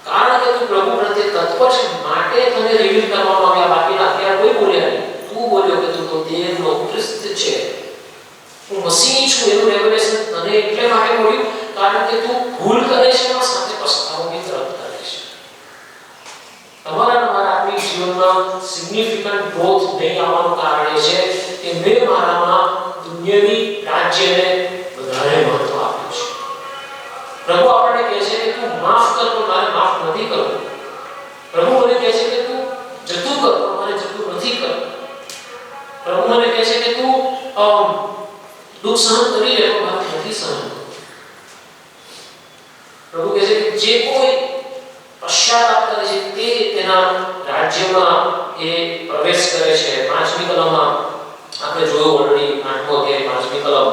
કારણ કે તું પ્રભુ પ્રત્યે તત્પર છે માટે તને રિવીલ કરવામાં આવ્યા, બાકીના અત્યારે કોઈ બોલ્યા નહીં. તું બોલ્યો કે તું તો દેવનો ખ્રિસ્ત છે, હું મસીહ છું, એનું રેવલેશન તને એટલે માટે મળ્યું કારણ કે તું ભૂલ કરે છે અને સાથે પસ્તાવાની તરફ કરે છે. તમારા આત્મિક જીવનમાં સિગ્નિફિકન્ટ ગ્રોથ નહીં આવવાનું કારણ છે કે મેં મારામાં દુનિયાવી રાજ્યને વધારે મહત્વ આપ્યું છે. પ્રભુ આપણને કહે છે કે તું માફ કર તો મારે માફ નથી કરવું. પ્રભુ મને કહે છે કે તું જતું કર તો મારે જતું નથી કરવું. પ્રભુ મને કહે છે કે તું દુઃખ સહન કરી લે તો મારે નથી સહન કરવું. પ્રભુ કહે છે કે જે કોઈ પશ્ચાતાપ કરે છે તે તેના રાજ્યમાં એ પ્રવેશ કરે છે. 5મી કલમમાં આપણે જોયું ઓલરેડી, 8મો અધ્યાય 5મી કલમ.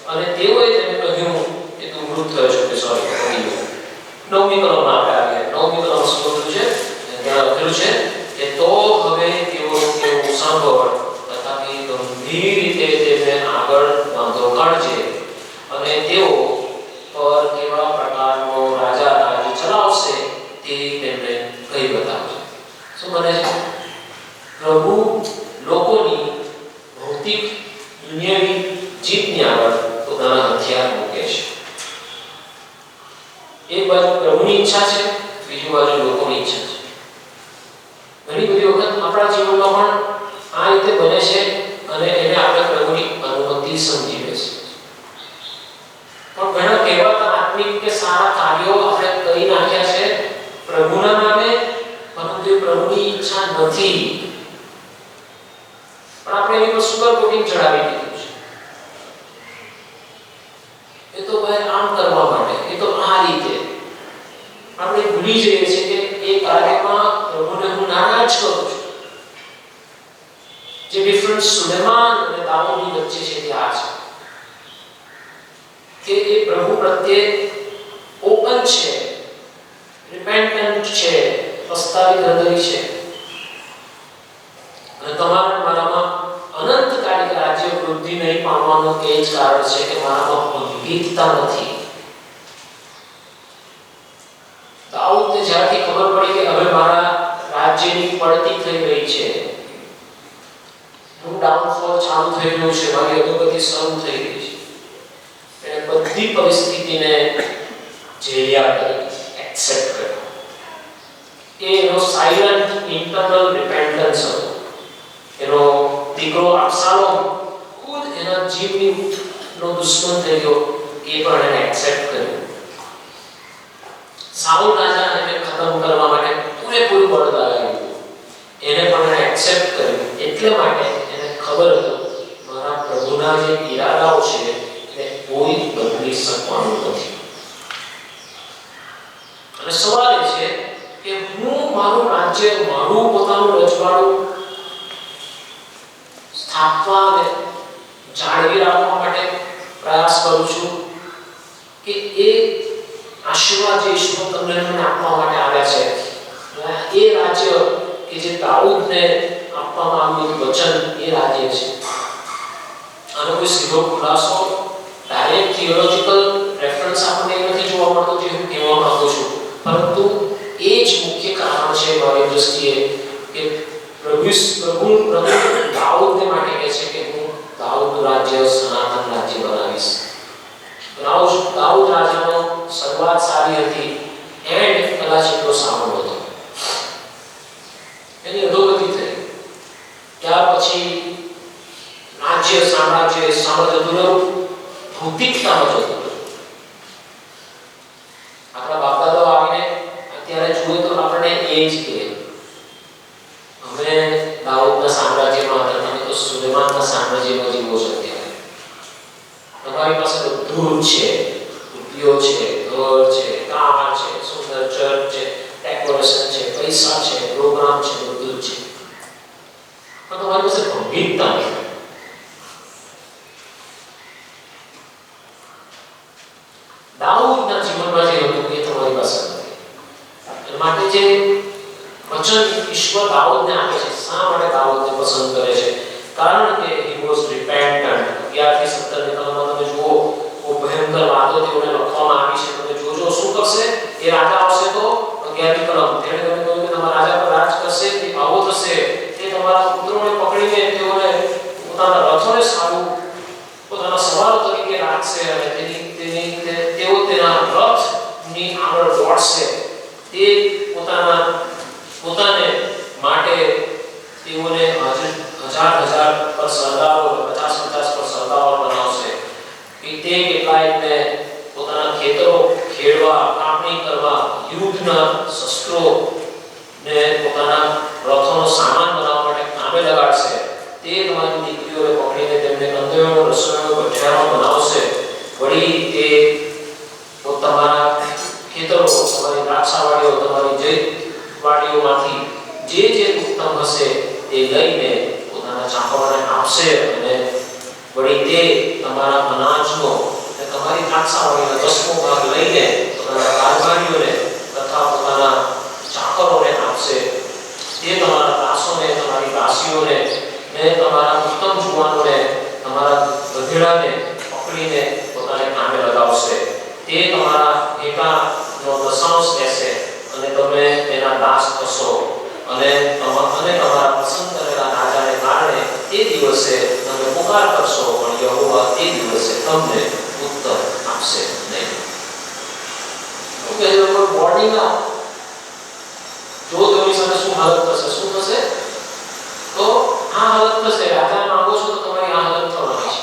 અને તેઓએ તેને કહ્યું કે તું મૃત થયો છો, કે સોરી 9મી કલમમાં આપણે આવીએ. 9મી કલમ શું લખ્યું છે? ત્યાં લખેલું છે કે તો હવે તેઓનું કેવું સાંભળ, તથાપી ગંભીર રીતે તેમને આગળ વાંધો કાઢજે, અને તેઓ પર કેવા પ્રકારનો રાજા રાજ્ય ચલાવશે તે તેમને કહી બતાવશે. શું બને છે? પ્રભુ લોકોની ભૌતિક દુનિયાવી જીતની આગળ પોતાના હથિયાર મૂકે છે. એક બાજુ પ્રભુની ઈચ્છા છે, બીજી બાજુ લોકોની ઈચ્છા છે. ઘણી બધી વખત આપણા જીવનમાં પણ આ રીતે બને છે અને એને આપણે પ્રભુની અનુમતિ સમજી લેશે. પણ ઘણા કહેવાતા આત્મિક કે સારા કાર્યો આપણે કરી નાખ્યા છે પ્રભુના નામે, પરંતુ પ્રભુની ઈચ્છા નથી. પણ આપણે એની પર સુગર કોટિંગ ચડાવી દીધું છે. એ તો ભાઈ આમ કરવા માટે, એ તો આ રીતે. આપણે ભૂલી જઈએ છીએ કે એ કાર્યમાં પ્રભુને હું નારાજ કરું છું. જે ડિફરન્સ સુલેમાન અને દાઉદની વચ્ચે છે તે આ છે કે એ પ્રભુ પ્રત્યે ઓપન છે, રિપેન્ટન્ટ છે, પસ્તાવી હૃદય છે. અને તમારા મારામાં અનંતકાલિક રાજ્ય વૃદ્ધિ નહીં પામવાનું એ જ કારણ છે કે મારામાં વિવિધતા નથી. દાઉદને જ્યારથી ખબર પડી કે હવે મારા રાજ્યની પડતી થઈ ગઈ છે, હું ડાઉનફોલ ચાલુ થઈ ગયું છે, મારી અધોગતિ શરૂ થઈ ગઈ છે, એને બધી પરિસ્થિતિને ઝેલ્યા કરી, એક્સેપ્ટ કર્યો. એનો સાયલન્ટ ઇન્ટરનલ રિપેન્ટન્સ હતો, એનો દીકરો અબશાલોમ ખુદ એના જીવની નો દુશ્મન થઈ ગયો, એ પણ એને એક્સેપ્ટ કર્યું. સાઉલ રાજા એને ખતમ કરવા માટે પૂરેપૂરું બળ લગાવ્યું, એને પણ એને એક્સેપ્ટ કર્યું. એટલે માટે એને ખબર હતું મારા પ્રભુના જે ઈરાદાઓ છે એ કોઈ બદલી શકવાનું નથી. અને સવાલ એ છે કે હું મારું રાજ્ય, મારું પોતાનું રજવાડું સ્થાપવા અને જાળવી રાખવા માટે પ્રયાસ કરું છું કે એ આશીર્વાદ જે ઈશ્વર તમને મને આપવા માટે આવ્યા છે, એ રાજ્ય કે જે દાઉદને આપવામાં આવ્યું વચન, એ રાજ્ય છે. આનો કોઈ સીધો ખુલાસો ડાયરેક્ટ થિયોલોજીકલ રેફરન્સ આપણને નથી જોવા મળતો જે હું કહેવા માંગુ છું, પરંતુ એ જ મુખ્ય કારણ છે મારી દ્રષ્ટિએ કે પ્રભુ દાઉદને માટે કહે છે કે હું દાઉદનું રાજ્ય સનાતન રાજ્ય બનાવીશ. દાઉદ રાજાનો શરૂઆત સારી હતી, એન્ડ કદાચ એટલો સારો હતો. એની અધોગતિ થઈ. ત્યાર પછી સામ્રાજ્ય જતું રહ્યું, ભૌતિકતામાં જતું રહ્યું. આપણા બાપદાદાઓ આવીને અત્યારે જોઈએ તો આપણને એ જ કહે, અમે દાઉદના સામ્રાજ્યમાં હતા, તમે તો સુલેમાનના સામ્રાજ્યમાં જીવો છો. અત્યારે તમારી પાસે બધું જ છે, રૂપિયો છે, ઘર છે, કાર છે, સુંદર ચર્ચ છે, ડેકોરેશન છે, પૈસા છે, પ્રોગ્રામ છે, બધું જ છે, પણ તમારી પાસે ગંભીરતા નથી. દાઉદના જીવનમાં જે હતું એ તમારી પાસે નથી. એ માટે જે વચન ઈશ્વર દાઉદને આપે છે, શા માટે દાઉદને પસંદ કરે છે? કારણ કે he was repentant. 11 થી 17 ની કલમમાં તમે જુઓ, બહુ ભયંકર વાતો તેઓને લખવામાં આવી છે. તમે જોજો શું કરશે એ રાજા આવશે તો 11 ની કલમ, તેણે તમે કહ્યું કે તમારા રાજા પર રાજ કરશે, તે આવો થશે, તે તમારા પુત્રોને પકડીને તેઓને પોતાના રથોને સારું પોતાના સવારો તરીકે રાખશે અને તેઓ તેના રથની આગળ દોડશે. તે પોતાને માટે તેઓને હજાર પર સરદારો, 50 પર સરદારો બનાવશે. તે કેટલાયને પોતાના ખેતરો ખેડવા, કાપણી કરવા, યુદ્ધના શસ્ત્રો ને પોતાના રથોનો સામાન બનાવવા માટે કામે લગાડશે. તે તમારી દીકરીઓને પકડીને તેમને કંદોળો, રસોઈનો ભઠ્ઠારો બનાવશે. વળી તે તમારા ખેતરો, તમારી દ્રાક્ષાવાડીઓ, તમારી જૈતવાડીઓમાંથી જે ઉત્તમ હશે તે લઈને પોતાના ચાકરોને આપશે. અને વળી તે તમારા અનાજનો અને તમારી દ્રાક્ષાવાડીનો 10મો ભાગ લઈને પોતાના કારભારીઓને તથા પોતાના ચાકરોને આપશે. તે તમારા દાસોને, તમારી દાસીઓને ને તમારા ઉત્તમ જુવાનોને, તમારા ગધેડાને પકડીને પોતાને કામે લગાવશે. તે તમારા હેટાનો દશાંશ લેશે અને તમે તેના દાસ થશો. અને તમારા પસંદ કરેલા રાજાને કારણે તે દિવસે તમે પુકાર કરશો, પણ યહોવા તે દિવસે તમને ઉત્તર આપશે નહીં. ઓકે, વોર્નિંગ જો તમારી સાથે શું હાલત થશે, શું થશે? તો આ હાલત થશે. રાજા માંગો છો તો તમારી આ હાલત થવાની છે.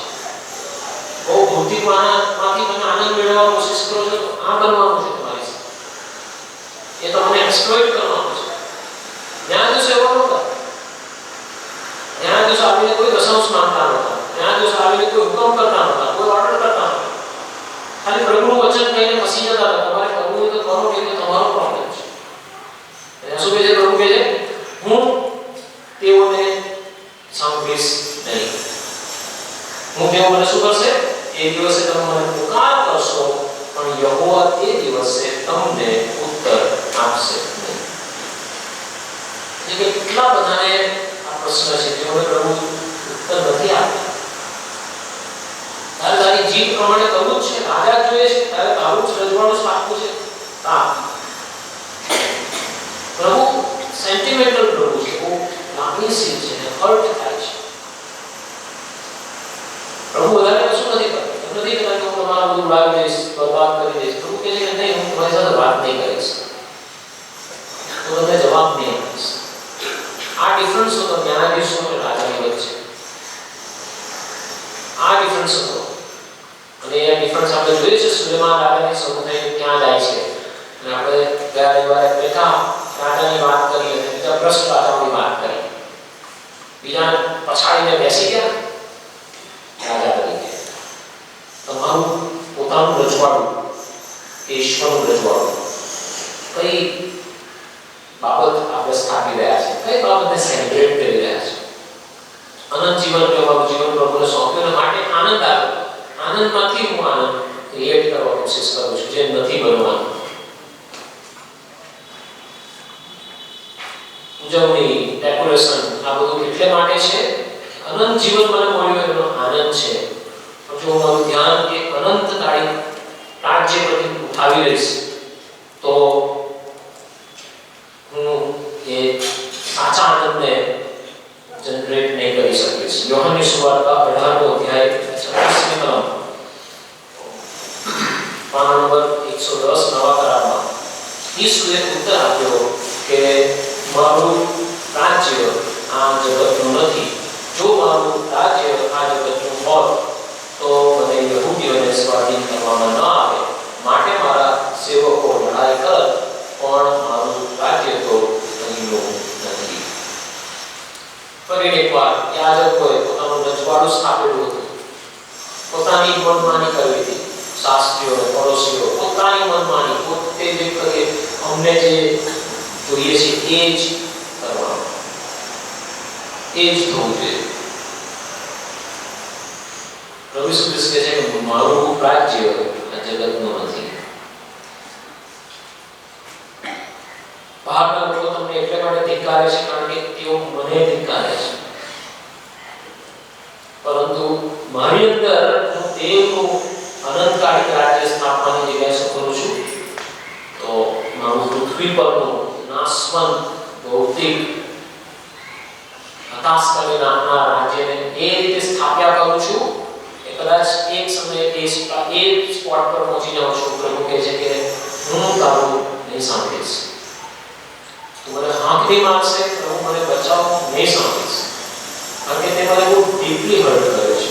બહુ ભૌતિક માંથી તમે આનંદ મેળવવા કોશિશ કરો છો તો આ બનવાનું છે તમારી સાથે. એ તમને એક્સપ્લોઇટ કરવાનું છે. ત્યાં દિવસે એવા નહોતા. ત્યાં દિવસે આવીને કોઈ દશાંશ માંગતા નહોતા. ત્યાં દિવસે આવીને કોઈ હુકમ કરતા નહોતા, કોઈ ઓર્ડર કરતા નહોતા. ખાલી પ્રભુનું વચન કહીને ફસી જતા હતા. તમારે કરવું હોય તો કરો, નહીં તો તમારો પ્રોબ્લેમ છે. એને શું કહે છે? પ્રભુ કહે છે હું તેઓને સાંભળીશ નહીં. હું તેઓને શું કરશે? એ દિવસે તમે મને પુકાર કરશો, પણ યહોવા તે દિવસે તમને ઉત્તર આપશે નહીં. એટલે કેટલા બધાને આ પ્રશ્ન છે જેઓને પ્રભુ ઉત્તર નથી આપ્યા. તારી જીભ પ્રમાણે કરવું જ છે, રાજા જોઈએ છે, તારે તારું જ રજવાડું સ્થાપવું છે. પ્રભુ સેન્ટિમેન્ટલ પ્રભુ છે, બહુ લાગણીશીલ છે, હર્ટ થાય છે. પ્રભુ વધારે કશું નથી કરતા. નથી કહેતા કે હું તમારું બધું ઉડાવી દઈશ, બરબાદ કરી દઈશ. પ્રભુ કહે છે કે નહીં, હું તમારી સાથે વાત નહીં કરીશ, તો તમને જવાબ નહીં આપીશ. આ ડિફરન્સ હતો ન્યાયાધીશો અને રાજાની વચ્ચે. આ ડિફરન્સ હતો. અને એ ડિફરન્સ આપણે જોઈએ છે સુલેમાન રાજાની શરૂ થઈને ક્યાં જાય છે. અને આપણે ગયા રવિવારે બેઠા રાજાની વાત કરી અને બીજા ભ્રષ્ટ રાજાઓની વાત કરી. બીજા પછાડીને બેસી ગયા રાજા તરીકે. તમારું પોતાનું રજવાડું એ ઈશ્વરનું રજવાડું કઈ બાબત આપણે સ્થાપી રહ્યા છે, કઈ બાબતને સેલિબ્રેટ કરી રહ્યા છે. અનંત જીવન પ્રભુ જીવન પ્રભુને સોંપ્યું માટે આનંદ આવે. આનંદમાંથી હું આનંદ ક્રિએટ કરવા કોશિશ કરું છું, જે નથી બનવાનું. ઉજવણી, ડેકોરેશન આ બધું એટલે માટે છે અનંત જીવન મને મળ્યું એનો આનંદ છે. જો મારું ધ્યાન એ અનંતકાળી રાજ્ય પરથી ઉઠાવી લઈશ તો હું એ સાચા આનંદને જનરેટ નહીં કરી શકીશ. યોહાનની સુવાર્તા 18નો અધ્યાય 26મી કલમ પાના નંબર 110 નવા કરારમાં ઈસુએ ઉત્તર આપ્યો કે મારું રાજ્ય આ જગતનું નથી. જો મારું રાજ્ય આ જગતનું હોત તો મને યહૂદીઓને સ્વાધીન કરવામાં ન આવે. માટે મારા સેવકો લડાઈ કરત, પણ મારું રાજ્ય તો અહીંનું નથી. ફરી એકવાર યાજકોએ પોતાનું રજવાડું સ્થાપેલું હતું. પોતાની મનમાની કરવી હતી. શાસ્ત્રીઓ અને પડોશીઓ પોતાની મનમાની, પોતે જે કરે અમને જે જોઈએ છે એ જ કરવાનું, એ જ થવું જોઈએ. પ્રભુ ઈસુ ખ્રિસ્ત કહે છે કે મારું રાજ્ય આ જગતનું નથી. બહારના લોકો તમને એટલે માટે ધિક્કારે છે કારણ કે તેઓ મને ધિક્કારે છે, પરંતુ મારી અંદર હું દેવનું અનંતકાળી રાજ્ય સ્થાપવાની જગ્યાએ શું કરું છું તો મારું પૃથ્વી પરનું નાશવંત ભૌતિક હતાશ કરી નાખનાર રાજ્યને એ રીતે સ્થાપ્યા કરું છું કે કદાચ એક સમયે એ સ્પોટ પર પહોંચી જાઉં છું. પ્રભુ કહે છે કે હું તારું નહીં સાંભળીશ. તું મને હાથ નહીં મારશે, પ્રભુ મને બચાવ નહીં સાંભળીશ. કારણ કે તે મને બહુ ડીપલી હર્ટ કરે છે,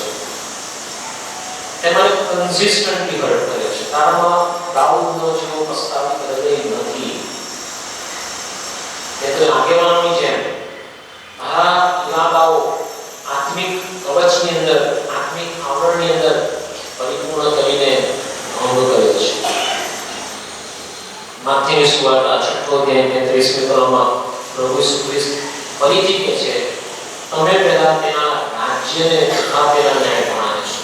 તે મને કન્સિસ્ટન્ટલી હર્ટ કરે છે. તારામાં દાઉદનો જેવો પસ્તાવી હૃદય નથી. તે તો આગેવાનોની જેમ આ ઇરાદાઓ આત્મિક કવચની અંદર, આત્મિક આવરણની અંદર પરિપૂર્ણ કરીને ભંગ કરે છે. માથેની સુવાર્તા 6ઠ્ઠો અધ્યાય 33મી કલમમાં પ્રભુ ઈસુ ખ્રિસ્ત ફરીથી કહે છે તમે પહેલા તેના રાજ્યને તથા તેના ન્યાયપણાને છો.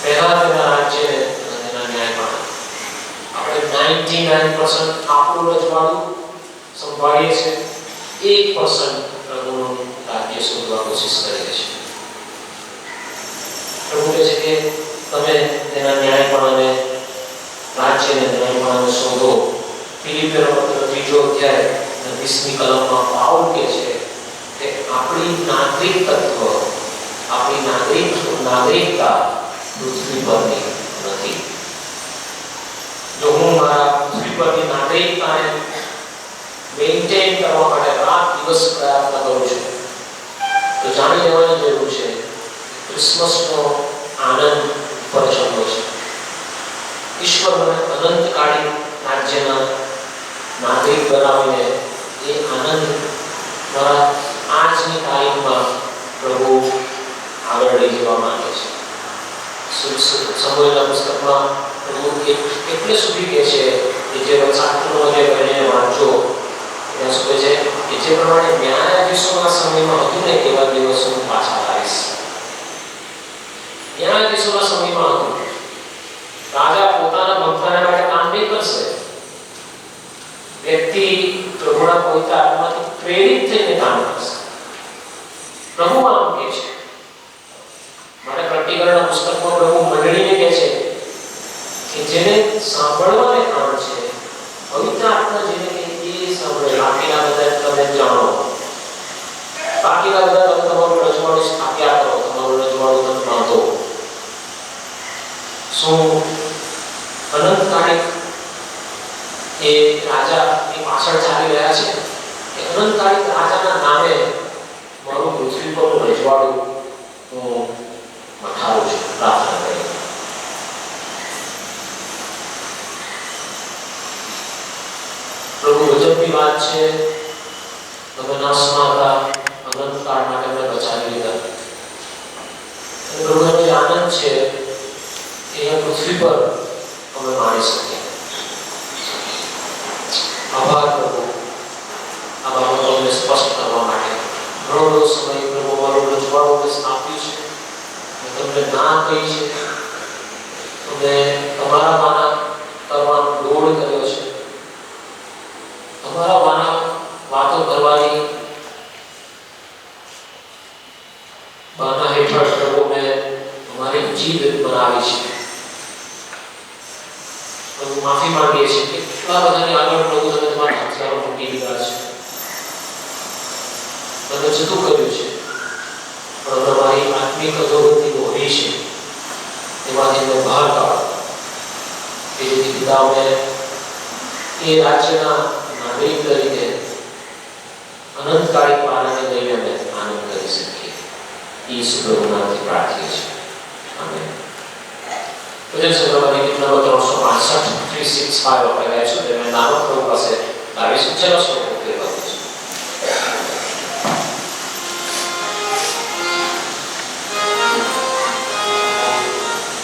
પહેલા તેના રાજ્યને તથા તેના ન્યાયપણા. આપણે 99% આપણું રજવાડું સંભાળીએ છીએ, 1% પ્રભુનું રાજ્ય શોધવા કોશિશ કરીએ છીએ. પ્રભુ કહે છે કે તમે તેના ન્યાયપણાને, રાજ્યને, ન્યાયપણાને શોધો. ફિલિપીનો પત્ર 3ઠો અધ્યાય 20મી કલમમાં પાઉલ કહે છે કે આપણી નાગરિકત્વ, આપણી નાગરિકતા પૃથ્વી પરની નથી. જો હું મારા પૃથ્વી પરની નાગરિકતાને મેન્ટેન કરવા માટે રાત દિવસ પ્રયત્ન કરું છું તો જાણી લેવાની જરૂર છે ક્રિસમસનો આનંદ પરચમો છે. ઈશ્વર મને અનંતકાળી રાજ્યના નાગરિક બનાવીને એ આનંદ મારા આજની તારીખમાં પ્રભુ આગળ લઈ જવા માંગે છે. સમૂહેલના પુસ્તકમાં પ્રભુ એટલે સુધી કહે છે કે જે વચનાત્મકનો જે કરીને વાંચો ત્યાં શું કહે છે કે જે પ્રમાણે ન્યાયાધીશોના સમયમાં હતું ને એવા દિવસો હું પાછા લાવીશ. ન્યાયાધીશોના સમયમાં હતું. રાજા પોતાના ભક્તોને માટે કામ નહીં કરશે. વ્યક્તિ પ્રભુના પવિત્ર આત્માથી પ્રેરિત થઈને કામ કરશે. પ્રભુ આમ કહે છે. મારે પ્રતિકરણના પુસ્તકમાં પ્રભુ મંડળીને કહે છે કે જેને સાંભળવાને કામ છે, પવિત્ર આત્મા જેને કે એ સાંભળે. બાકીના બધા તમે જાણો, બાકીના બધા તમે તમારું રજવાડું સ્થાપ્યા કરો, તમારું રજવાડું તમે બાંધો. શું અનંતકાળી એ રાજા એ પાછળ ચાલી રહ્યા છે કે અનંતકાળી રાજાના નામે મારું પૃથ્વી પરનું રજવાડું હું મઠાવું છું, પ્રાર્થના કરી. પ્રભુ ગજબની વાત છે, તમે નાશમાં હતા, અનંતકાળ માટે અમને બચાવી લીધા. પ્રભુનો જે આનંદ છે એ પૃથ્વી પર અમે માણી શકીએ. આભાર પ્રભુ, આ બાબતો અમને સ્પષ્ટ કરવા માટે. ઘણો સમય પ્રભુ અમારું રજવાડું આપ્યું છે, તમને ના કહી છે, તમે તમારા વાના કરવાનો દોડ કર્યો છે, તમારા વાના વાતો કરવાની બાના હેઠળ પ્રભુને અમારી જીદ બનાવી છે. પ્રભુ માફી માંગીએ છીએ કે કેટલા બધાની આગળ પ્રભુ તમે તમારા હથિયારો મૂકી દીધા છે, તમે જતું કર્યું છે, પણ અમારી આત્મિક અધોગતિ હોવી છે, એમાંથી અમે બહાર કાઢો. એ રીતે પિતાઓને એ રાજ્યના નાગરિક તરીકે અનંતકાળી પારાને લઈને અમે આનંદ કરી શકીએ. ઈસુ પ્રભુનાથી પ્રાર્થીએ છીએ. આમેન. ભજન સંગ્રહની ગીત નંબર 365 365 આપણે ગાઈશું. તેમને નાનો પ્રભુ પાસે ગાવીશું. ચલો